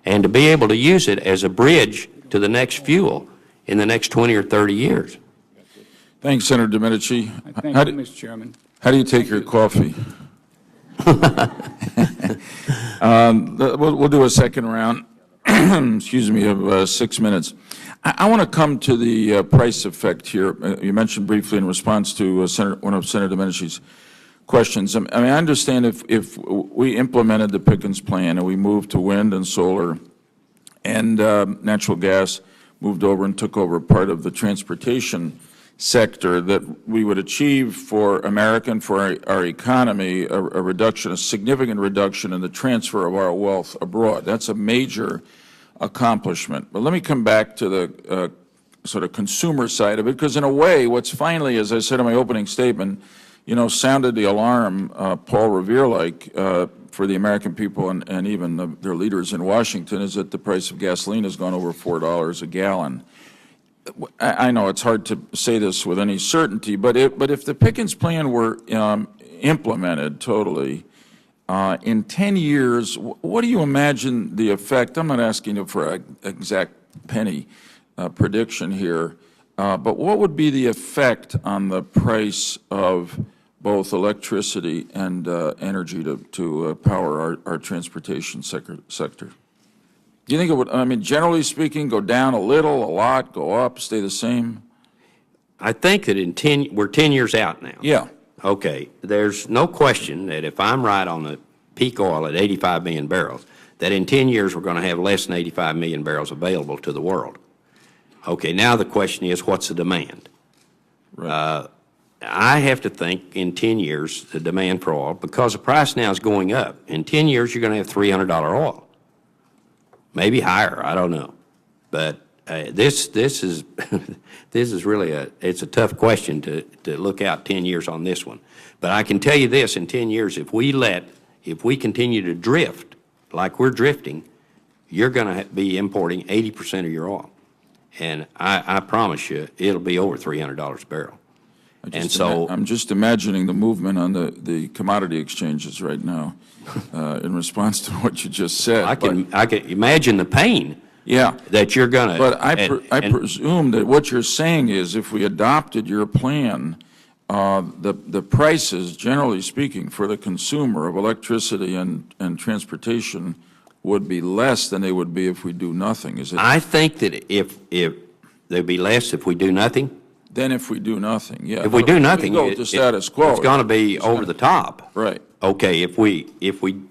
and to be able to use it as a bridge to the next fuel in the next 20 or 30 years. Thanks, Senator Domenici. Thank you, Mr. Chairman. How do you take your coffee? We'll do a second round, excuse me, of 6 minutes. I want to come to the price effect here. You mentioned briefly in response to one of Senator Domenici's questions. I mean, I understand if we implemented the Pickens plan and we moved to wind and solar and natural gas moved over and took over part of the transportation sector, that we would achieve for America and for our economy a reduction, a significant reduction in the transfer of our wealth abroad. That's a major accomplishment. But let me come back to the sort of consumer side of it, because in a way, what's finally, as I said in my opening statement, sounded the alarm, Paul Revere-like, for the American people and even their leaders in Washington, is that the price of gasoline has gone over $4 a gallon. I know it's hard to say this with any certainty, but if the Pickens plan were implemented totally, in 10 years, what do you imagine the effect? I'm not asking you for an exact penny prediction here, but what would be the effect on the price of both electricity and energy to power our transportation sector? Do you think it would, I mean, generally speaking, go down a little, a lot, go up, stay the same? I think that we're 10 years out now. Yeah. Okay, there's no question that if I'm right on the peak oil at 85 million barrels, that in 10 years we're going to have less than 85 million barrels available to the world. Okay, now the question is, what's the demand? Right. I have to think in 10 years the demand for oil, because the price now is going up. In 10 years you're going to have $300 oil. Maybe higher, I don't know. But this is this is really it's a tough question to look out 10 years on this one. But I can tell you this, in 10 years, if we continue to drift like we're drifting, you're going to be importing 80% of your oil. And I promise you, it'll be over $300 a barrel. And so I'm just imagining the movement on the commodity exchanges right now in response to what you just said. I can imagine the pain. Yeah, that you're going to. But I presume that what you're saying is, if we adopted your plan, the prices, generally speaking, for the consumer of electricity and transportation would be less than they would be if we do nothing. Is it? I think that if they'd be less if we do nothing. Then if we do nothing, yeah. If we do nothing, go to status quo. It's going to be over the top. Right. Okay, if we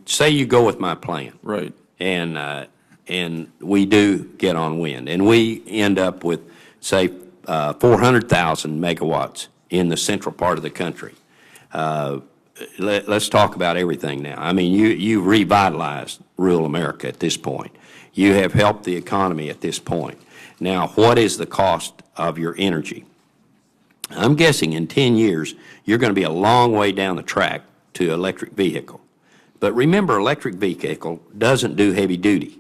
say you go with my plan. Right. And we do get on wind, and we end up with, say, 400,000 megawatts in the central part of the country. Let's talk about everything now. I mean, you've revitalized rural America at this point. You have helped the economy at this point. Now, what is the cost of your energy? I'm guessing in 10 years, you're going to be a long way down the track to electric vehicle. But remember, electric vehicle doesn't do heavy duty.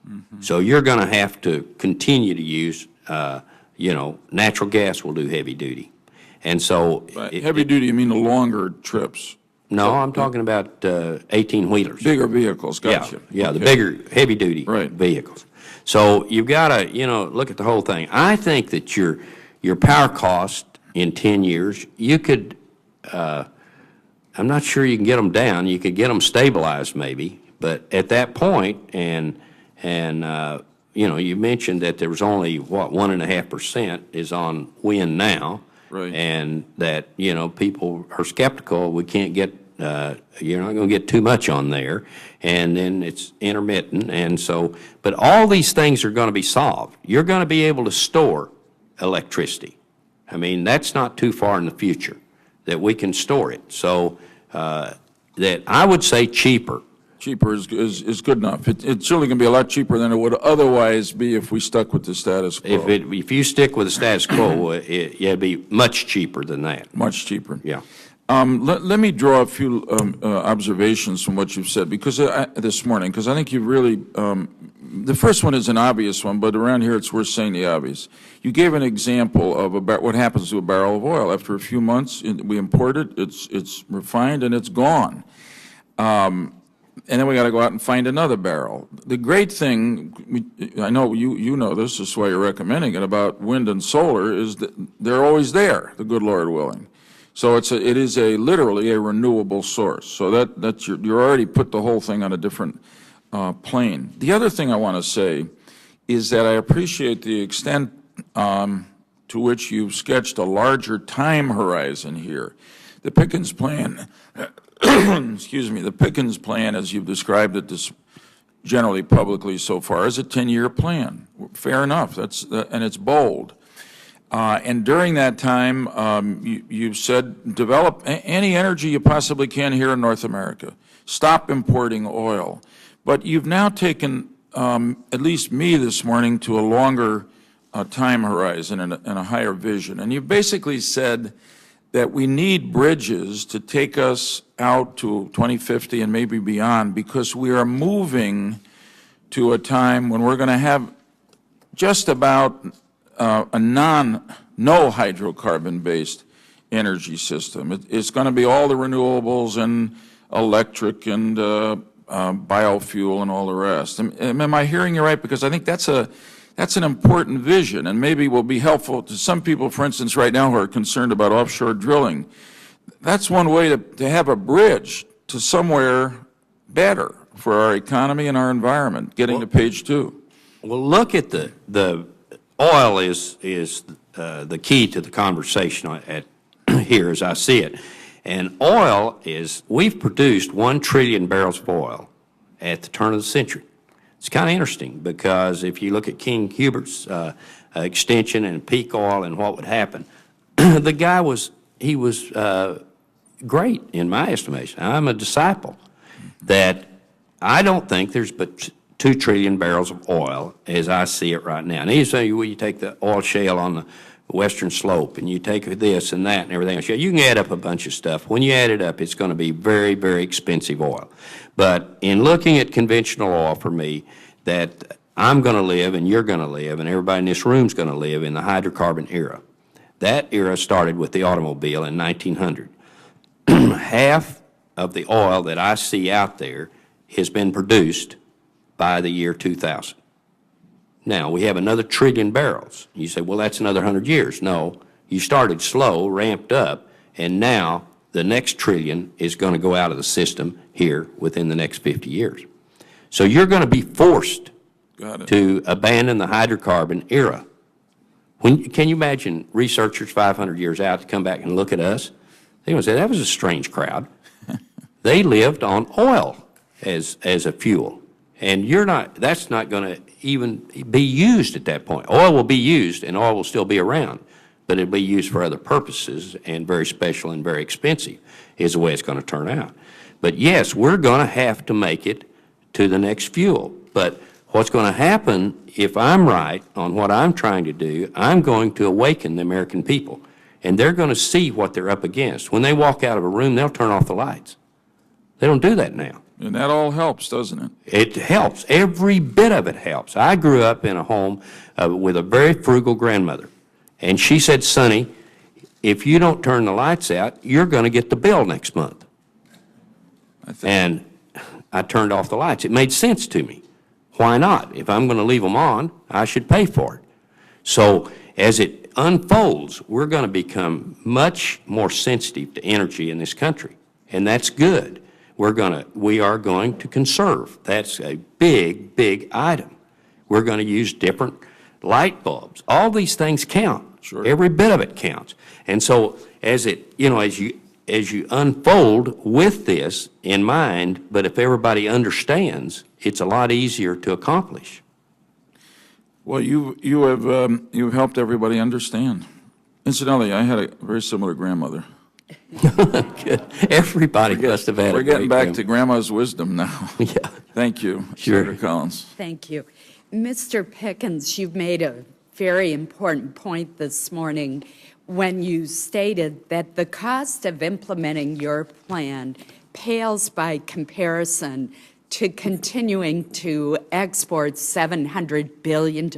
Mm-hmm. So you're going to have to continue to use, natural gas will do heavy duty. And so... heavy duty, you mean the longer trips? No, I'm talking about 18-wheelers. Bigger vehicles, gotcha. Yeah, okay. The bigger, heavy-duty vehicles. So you've got to, look at the whole thing. I think that your power cost in 10 years, you could, I'm not sure you can get them down. You could get them stabilized maybe, but at that point, and you mentioned that there was only, 1.5% is on wind now. Right. And that, people are skeptical. We can't get, you're not going to get too much on there. And then it's intermittent. And so, but all these things are going to be solved. You're going to be able to store electricity. I mean, that's not too far in the future that we can store it. So that I would say cheaper. Cheaper is good enough. It's certainly going to be a lot cheaper than it would otherwise be if we stuck with the status quo. If you stick with the status quo, it'd be much cheaper than that. Much cheaper. Yeah. Let me draw a few observations from what you've said this morning, because I think you've really, the first one is an obvious one, but around here it's worth saying the obvious. You gave an example of what happens to a barrel of oil. After a few months, we import it, it's refined, and it's gone. And then we got to go out and find another barrel. The great thing, I know you know this is why you're recommending it, about wind and solar, is that they're always there, the good Lord willing. So it is literally a renewable source. So you're already put the whole thing on a different plane. The other thing I want to say is that I appreciate the extent to which you've sketched a larger time horizon here. The Pickens plan, excuse me, the Pickens plan, as you've described it generally publicly so far, is a 10-year plan. Fair enough. And it's bold. And during that time, you've said develop any energy you possibly can here in North America. Stop importing oil. But you've now taken, at least me this morning, to a longer time horizon and a higher vision. And you've basically said that we need bridges to take us out to 2050 and maybe beyond, because we are moving to a time when we're going to have just about no hydrocarbon-based energy system. It's going to be all the renewables and electric and biofuel and all the rest. Am I hearing you right? Because I think that's an important vision, and maybe will be helpful to some people, for instance, right now who are concerned about offshore drilling. That's one way to have a bridge to somewhere better for our economy and our environment, getting to page 2. Well, look at the oil is the key to the conversation here as I see it. And oil we've produced 1 trillion barrels of oil at the turn of the century. It's kind of interesting because if you look at King Hubert's extension and peak oil and what would happen, the guy was great in my estimation. I'm a disciple that I don't think there's but 2 trillion barrels of oil as I see it right now. And you say, well, you take the oil shale on the western slope and you take this and that and everything else. Yeah, you can add up a bunch of stuff. When you add it up, it's going to be very, very expensive oil. But in looking at conventional oil for me, that I'm going to live and you're going to live and everybody in this room is going to live in the hydrocarbon era. That era started with the automobile in 1900. Half of the oil that I see out there has been produced by the year 2000. Now, we have another trillion barrels. You say, well, that's another 100 years. No, you started slow, ramped up, and now the next trillion is going to go out of the system here within the next 50 years. So you're going to be forced to abandon the hydrocarbon era. Can you imagine researchers 500 years out to come back and look at us? They're going to say, that was a strange crowd. They lived on oil as a fuel. And that's not going to even be used at that point. Oil will be used and oil will still be around, but it'll be used for other purposes and very special and very expensive is the way it's going to turn out. But yes, we're going to have to make it to the next fuel. But what's going to happen, if I'm right on what I'm trying to do, I'm going to awaken the American people. And they're going to see what they're up against. When they walk out of a room, they'll turn off the lights. They don't do that now. And that all helps, doesn't it? It helps. Every bit of it helps. I grew up in a home with a very frugal grandmother. And she said, Sonny, if you don't turn the lights out, you're going to get the bill next month. And I turned off the lights. It made sense to me. Why not? If I'm going to leave them on, I should pay for it. So as it unfolds, we're going to become much more sensitive to energy in this country. And that's good. We are going to conserve. That's a big, big item. We're going to use different light bulbs. All these things count. Sure. Every bit of it counts. And so as you unfold with this in mind, but if everybody understands, it's a lot easier to accomplish. Well, you've helped everybody understand. Incidentally, I had a very similar grandmother. Good. Everybody must have had We're getting back to grandma's wisdom now. Yeah. Thank you, Sure. Senator Collins. Thank you. Mr. Pickens, you've made a very important point this morning when you stated that the cost of implementing your plan pales by comparison to continuing to export $700 billion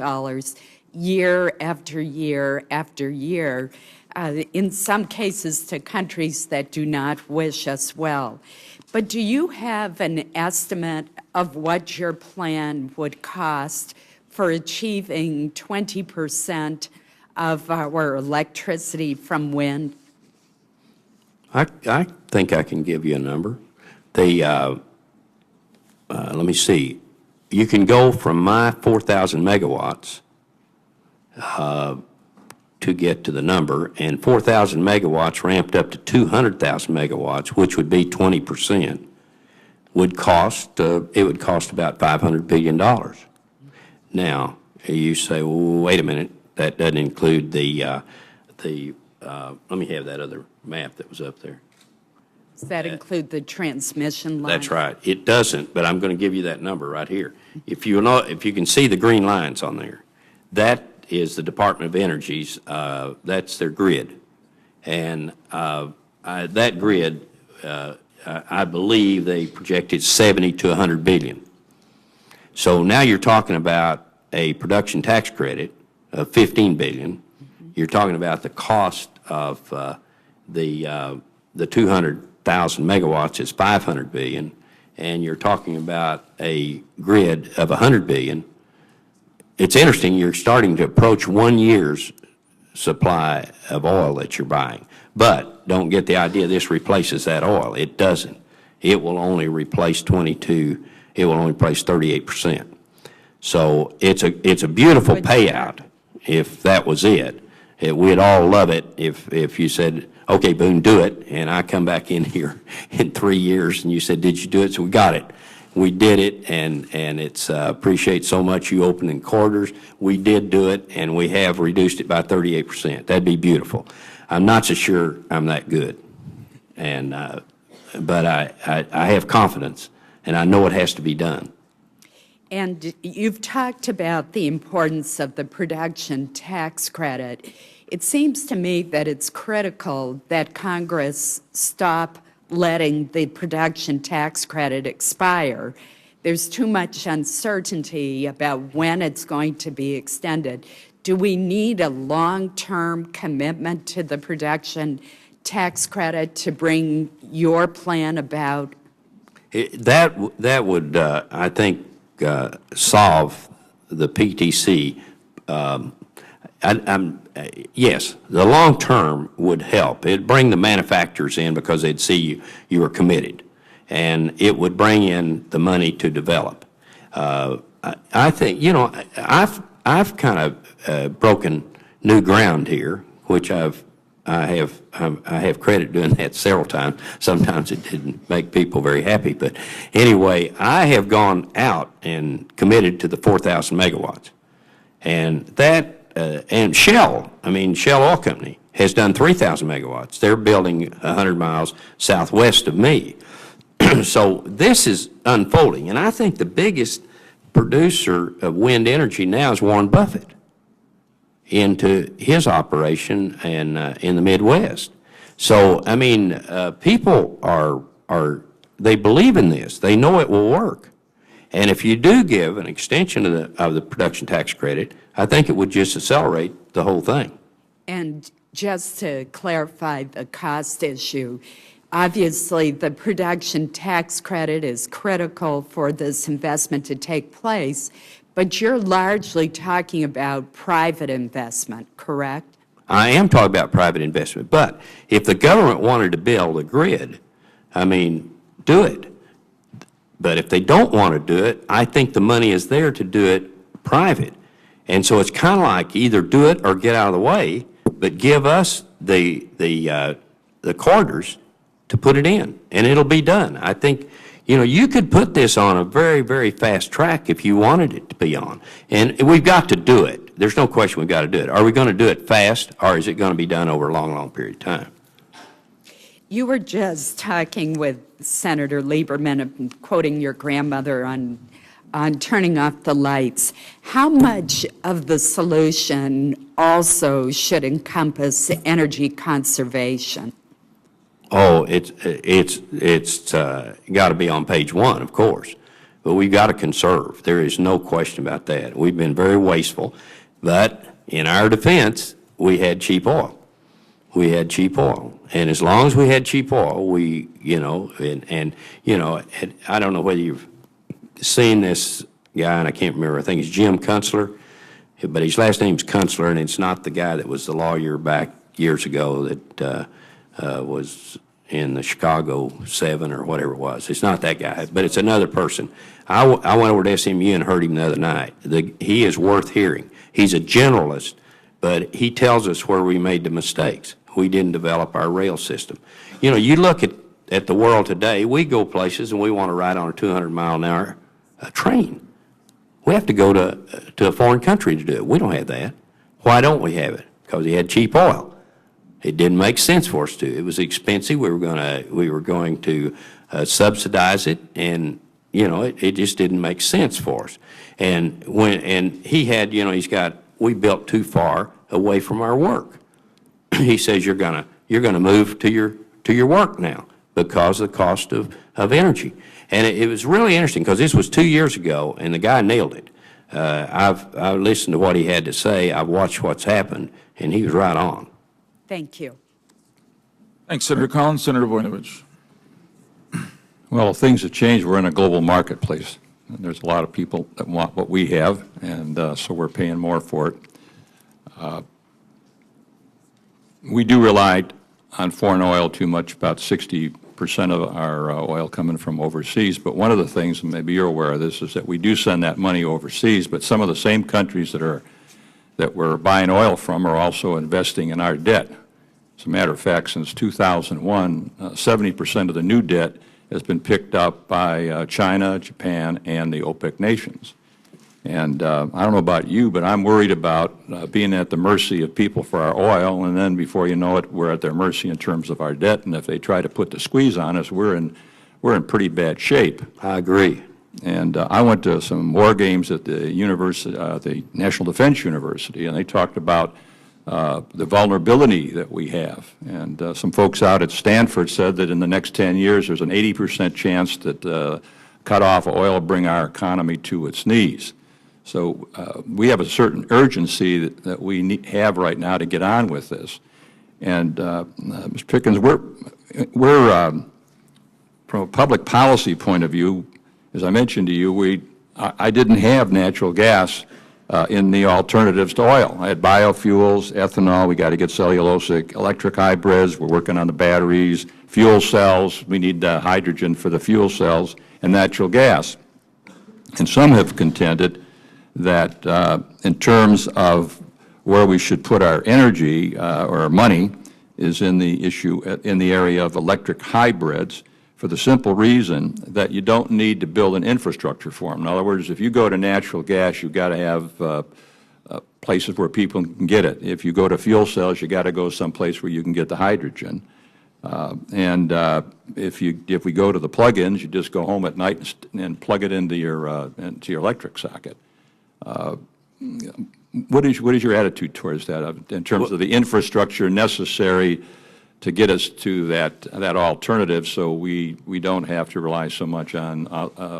year after year after year, in some cases to countries that do not wish us well. But do you have an estimate of what your plan would cost for achieving 20% of our electricity from wind? I think I can give you a number. Let me see. You can go from my 4,000 megawatts to get to the number, and 4,000 megawatts ramped up to 200,000 megawatts, which would be 20%, would cost, it would cost about $500 billion. Now, you say, well, wait a minute, that doesn't include let me have that other map that was up there. Does that include the transmission line? That's right. It doesn't, but I'm going to give you that number right here. If you can see the green lines on there, that is the Department of Energy's, that's their grid. And that grid, I believe they projected 70 to 100 billion. So now you're talking about a production tax credit of 15 billion. You're talking about the cost of the 200,000 megawatts is 500 billion, and you're talking about a grid of 100 billion. It's interesting, you're starting to approach 1 year's supply of oil that you're buying. But don't get the idea this replaces that oil. It doesn't. It will only replace 38%. So it's a beautiful payout if that was it. We'd all love it if you said, okay, Boone, do it, and I come back in here in 3 years and you said, did you do it? So we got it. We did it, and it's appreciate so much you opening corridors. We did do it, and we have reduced it by 38%. That'd be beautiful. I'm not so sure I'm that good, but I have confidence, and I know it has to be done. And you've talked about the importance of the production tax credit. It seems to me that it's critical that Congress stop letting the production tax credit expire. There's too much uncertainty about when it's going to be extended. Do we need a long-term commitment to the production tax credit to bring your plan about? That would, I think, solve the PTC. Yes, the long term would help. It'd bring the manufacturers in because they'd see you were committed, and it would bring in the money to develop. I think, I've kind of broken new ground here, which I have credit doing that several times. Sometimes it didn't make people very happy, but anyway, I have gone out and committed to the 4,000 megawatts, and that. And Shell Oil Company has done 3,000 megawatts. They're building 100 miles southwest of me. So this is unfolding, and I think the biggest producer of wind energy now is Warren Buffett into his operation and in the Midwest. So, people they believe in this. They know it will work. And if you do give an extension of the production tax credit, I think it would just accelerate the whole thing. And just to clarify the cost issue, obviously the production tax credit is critical for this investment to take place, but you're largely talking about private investment, correct? I am talking about private investment, but if the government wanted to build a grid, do it. But if they don't want to do it, I think the money is there to do it private. And so it's kind of like either do it or get out of the way, but give us the corridors to put it in, and it'll be done. I think, you could put this on a very, very fast track if you wanted it to be on. And we've got to do it. There's no question we've got to do it. Are we going to do it fast, or is it going to be done over a long, long period of time? You were just talking with Senator Lieberman, quoting your grandmother on turning off the lights. How much of the solution also should encompass energy conservation? Oh, it's got to be on page one, of course. But we've got to conserve. There is no question about that. We've been very wasteful. But in our defense, we had cheap oil. And as long as we had cheap oil, I don't know whether you've seen this guy, and I can't remember, I think it's Jim Kunstler, but his last name's Kunstler, and it's not the guy that was the lawyer back years ago that was in the Chicago 7 or whatever it was. It's not that guy, but it's another person. I went over to SMU and heard him the other night. He is worth hearing. He's a generalist, but he tells us where we made the mistakes. We didn't develop our rail system. You know, you look at the world today, we go places and we want to ride on a 200-mile-an-hour train. We have to go to a foreign country to do it. We don't have that. Why don't we have it? Because he had cheap oil. It didn't make sense for us to. It was expensive. We were going to subsidize it, and you know, it just didn't make sense for us. And he had, you know, we built too far away from our work. He says you're gonna move to your work now because of the cost of energy. And it was really interesting because this was 2 years ago, and the guy nailed it. I've listened to what he had to say. I've watched what's happened, and he was right on. Thank you. Thanks, Senator Collins. Senator Voinovich. Well, things have changed. We're in a global marketplace. And there's a lot of people that want what we have, and so we're paying more for it. We do rely on foreign oil too much, about 60% of our oil coming from overseas. But one of the things, and maybe you're aware of this, is that we do send that money overseas, but some of the same countries that we're buying oil from are also investing in our debt. As a matter of fact, since 2001, 70% of the new debt has been picked up by China, Japan, and the OPEC nations. And I don't know about you, but I'm worried about being at the mercy of people for our oil, and then before you know it, we're at their mercy in terms of our debt. And if they try to put the squeeze on us, we're in pretty bad shape. I agree. And I went to some war games at the university, the National Defense University, and they talked about the vulnerability that we have. And some folks out at Stanford said that in the next 10 years, there's an 80% chance that cut off oil will bring our economy to its knees. So we have a certain urgency that we have right now to get on with this. And Mr. Pickens, we're from a public policy point of view, as I mentioned to you, I didn't have natural gas in the alternatives to oil. I had biofuels, ethanol, we got to get cellulosic, electric hybrids, we're working on the batteries, fuel cells, we need hydrogen for the fuel cells, and natural gas. And some have contended that in terms of where we should put our energy or our money is in the issue in the area of electric hybrids, for the simple reason that you don't need to build an infrastructure for them. In other words, if you go to natural gas, you've got to have places where people can get it. If you go to fuel cells, you got to go someplace where you can get the hydrogen. If we go to the plug-ins, you just go home at night and plug it into your electric socket. What is your attitude towards that in terms of the infrastructure necessary to get us to that alternative, so we don't have to rely so much on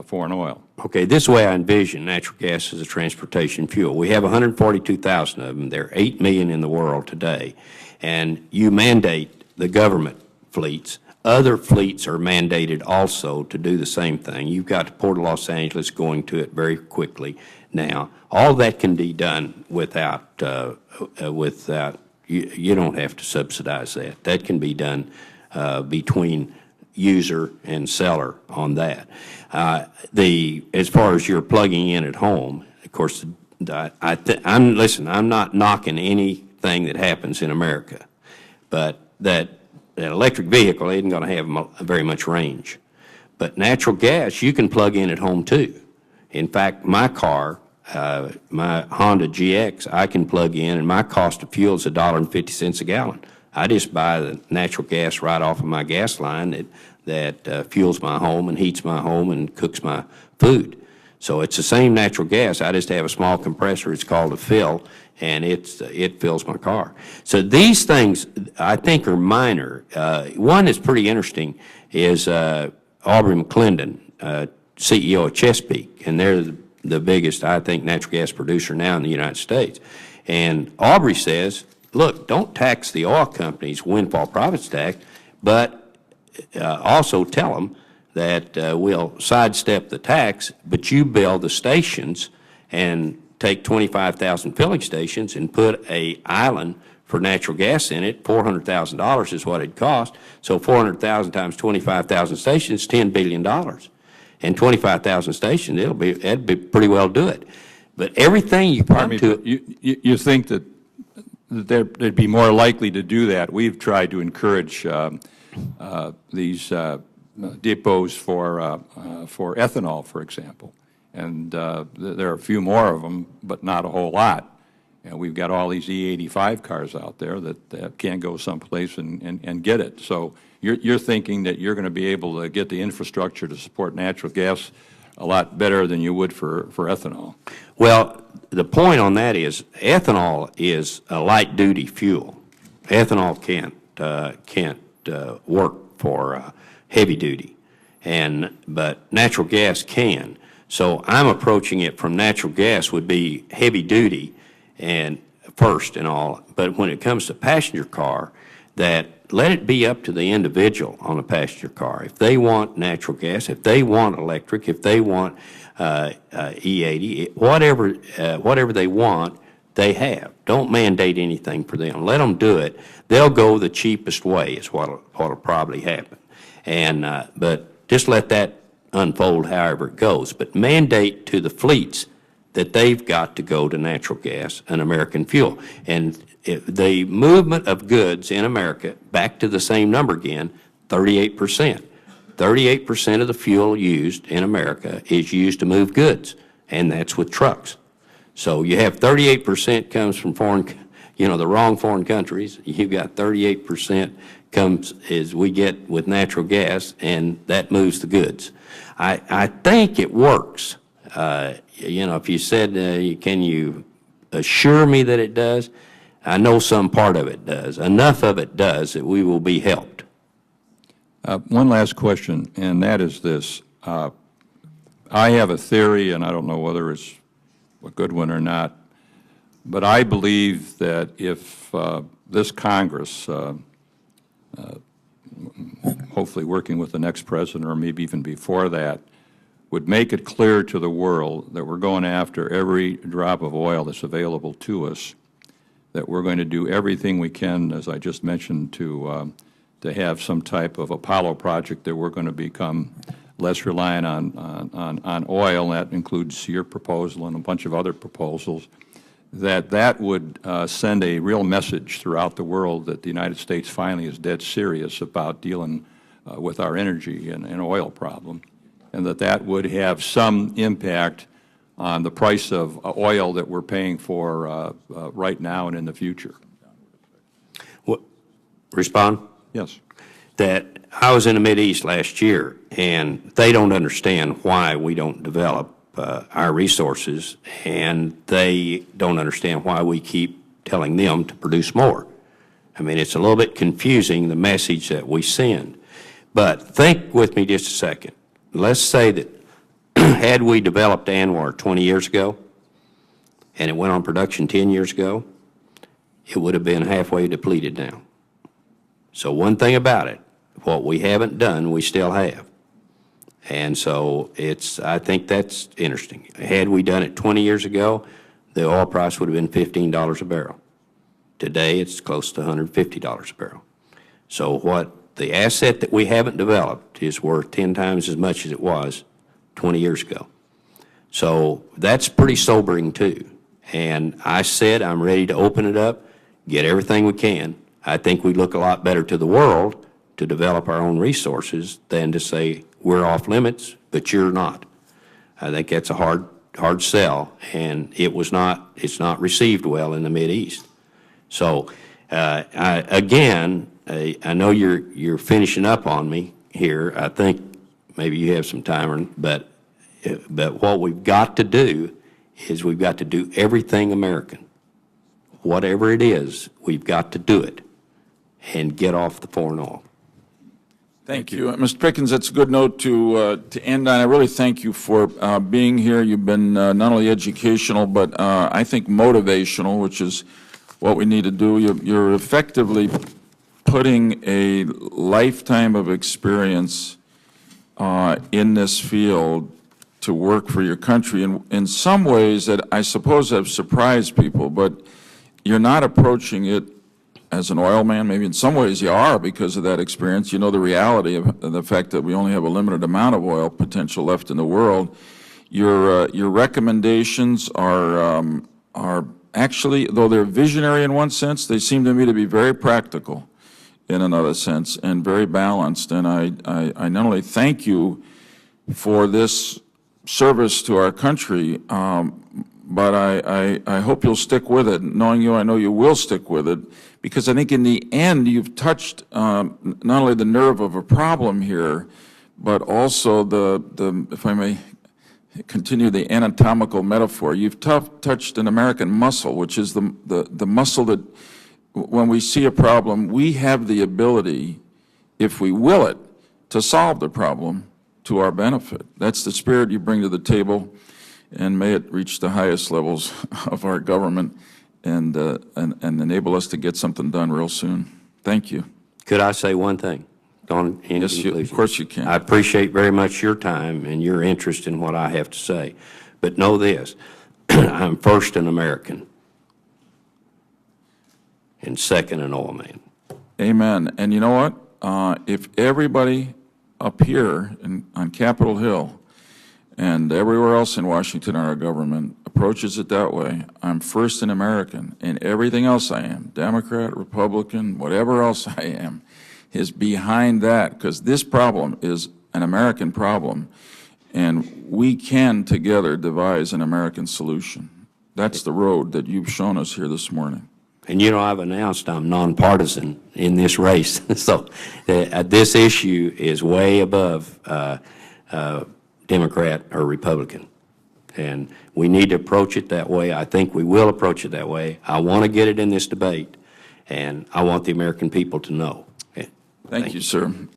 foreign oil? Okay, this way I envision natural gas as a transportation fuel. We have 142,000 of them. There are 8 million in the world today. And you mandate the government fleets. Other fleets are mandated also to do the same thing. You've got the Port of Los Angeles going to it very quickly now. All that can be done without you don't have to subsidize that. That can be done between user and seller on that. As far as you're plugging in at home, of course, I'm not knocking anything that happens in America, but that electric vehicle isn't going to have very much range. But natural gas, you can plug in at home too. In fact, my car, my Honda GX, I can plug in, and my cost of fuel is $1.50 a gallon. I just buy the natural gas right off of my gas line that fuels my home and heats my home and cooks my food. So it's the same natural gas. I just have a small compressor. It's called a fill, and it fills my car. So these things, I think, are minor. One that's pretty interesting is Aubrey McClendon, CEO of Chesapeake, and they're the biggest, I think, natural gas producer now in the United States. And Aubrey says, look, don't tax the oil companies windfall profits tax, but also tell them that we'll sidestep the tax, but you build the stations and take 25,000 filling stations and put an island for natural gas in it. $400,000 is what it cost. So 400,000 times 25,000 stations, $10 billion. And 25,000 stations, that'd be pretty well do it. But everything you come to, You think that they'd be more likely to do that? We've tried to encourage these depots for ethanol, for example, and there are a few more of them, but not a whole lot. And we've got all these E85 cars out there that can't go someplace and get it. So you're thinking that you're going to be able to get the infrastructure to support natural gas a lot better than you would for ethanol. well, the point on that is ethanol is a light-duty fuel. Ethanol can't work for heavy duty, but natural gas can. So I'm approaching it from natural gas would be heavy duty and first and all, but when it comes to passenger car, that let it be up to the individual on a passenger car. If they want natural gas, if they want electric, if they want E80, whatever they want, they have. Don't mandate anything for them. Let them do it. They'll go the cheapest way is what'll probably happen. And but just let that unfold however it goes. But mandate to the fleets that they've got to go to natural gas and American fuel. And the movement of goods in America, back to the same number again, 38%. 38% of the fuel used in America is used to move goods, and that's with trucks. So you have 38% comes from the wrong foreign countries. You've got 38% comes as we get with natural gas, and that moves the goods. I think it works. If you said, can you assure me that it does? I know some part of it does. Enough of it does that we will be helped. One last question, and that is this. I have a theory, and I don't know whether it's a good one or not, but I believe that if this Congress, hopefully working with the next president or maybe even before that, would make it clear to the world that we're going after every drop of oil that's available to us, that we're going to do everything we can, as I just mentioned, to have some type of Apollo project that we're going to become less reliant on oil. That includes your proposal and a bunch of other proposals, that would send a real message throughout the world that the United States finally is dead serious about dealing with our energy and oil problem, and that would have some impact on the price of oil that we're paying for right now and in the future. Respond? Yes. That I was in the Mideast last year, and they don't understand why we don't develop our resources, and they don't understand why we keep telling them to produce more. I mean, it's a little bit confusing, the message that we send. But think with me just a second. Let's say that had we developed ANWR 20 years ago, and it went on production 10 years ago, it would have been halfway depleted now. So one thing about it, what we haven't done, we still have. And so I think that's interesting. Had we done it 20 years ago, the oil price would have been $15 a barrel. Today, it's close to $150 a barrel. So what the asset that we haven't developed is worth 10 times as much as it was 20 years ago. So that's pretty sobering too. And I said I'm ready to open it up, get everything we can. I think we look a lot better to the world to develop our own resources than to say we're off limits, but you're not. I think that's a hard sell, and it's not received well in the Mideast. So I know you're finishing up on me here. I think maybe you have some time, but what we've got to do is we've got to do everything American. Whatever it is, we've got to do it and get off the foreign oil. Thank you. Mr. Pickens, that's a good note to end on. I really thank you for being here. You've been not only educational, but I think motivational, which is what we need to do. You're effectively putting a lifetime of experience in this field to work for your country in some ways that I suppose have surprised people, but you're not approaching it as an oil man. Maybe in some ways you are because of that experience. You know the reality of the fact that we only have a limited amount of oil potential left in the world. Your recommendations are actually, though they're visionary in one sense, they seem to me to be very practical in another sense and very balanced. And I not only thank you for this service to our country, but I hope you'll stick with it. Knowing you, I know you will stick with it, because I think in the end you've touched not only the nerve of a problem here, but also the if I may continue the anatomical metaphor, you've touched an American muscle, which is the muscle that when we see a problem, we have the ability, if we will it, to solve the problem to our benefit. That's the spirit you bring to the table, and may it reach the highest levels of our government and enable us to get something done real soon. Thank you. Could I say one thing? Yes, of course you can. I appreciate very much your time and your interest in what I have to say. But know this, I'm first an American and second an oil man. Amen. And you know what? If everybody up here on Capitol Hill and everywhere else in Washington, our government, approaches it that way, I'm first an American, and everything else I am, Democrat, Republican, whatever else I am, is behind that, because this problem is an American problem, and we can together devise an American solution. That's the road that you've shown us here this morning. And you know, I've announced I'm nonpartisan in this race, so this issue is way above Democrat or Republican. And we need to approach it that way. I think we will approach it that way. I want to get it in this debate, and I want the American people to know. Thank you, sir.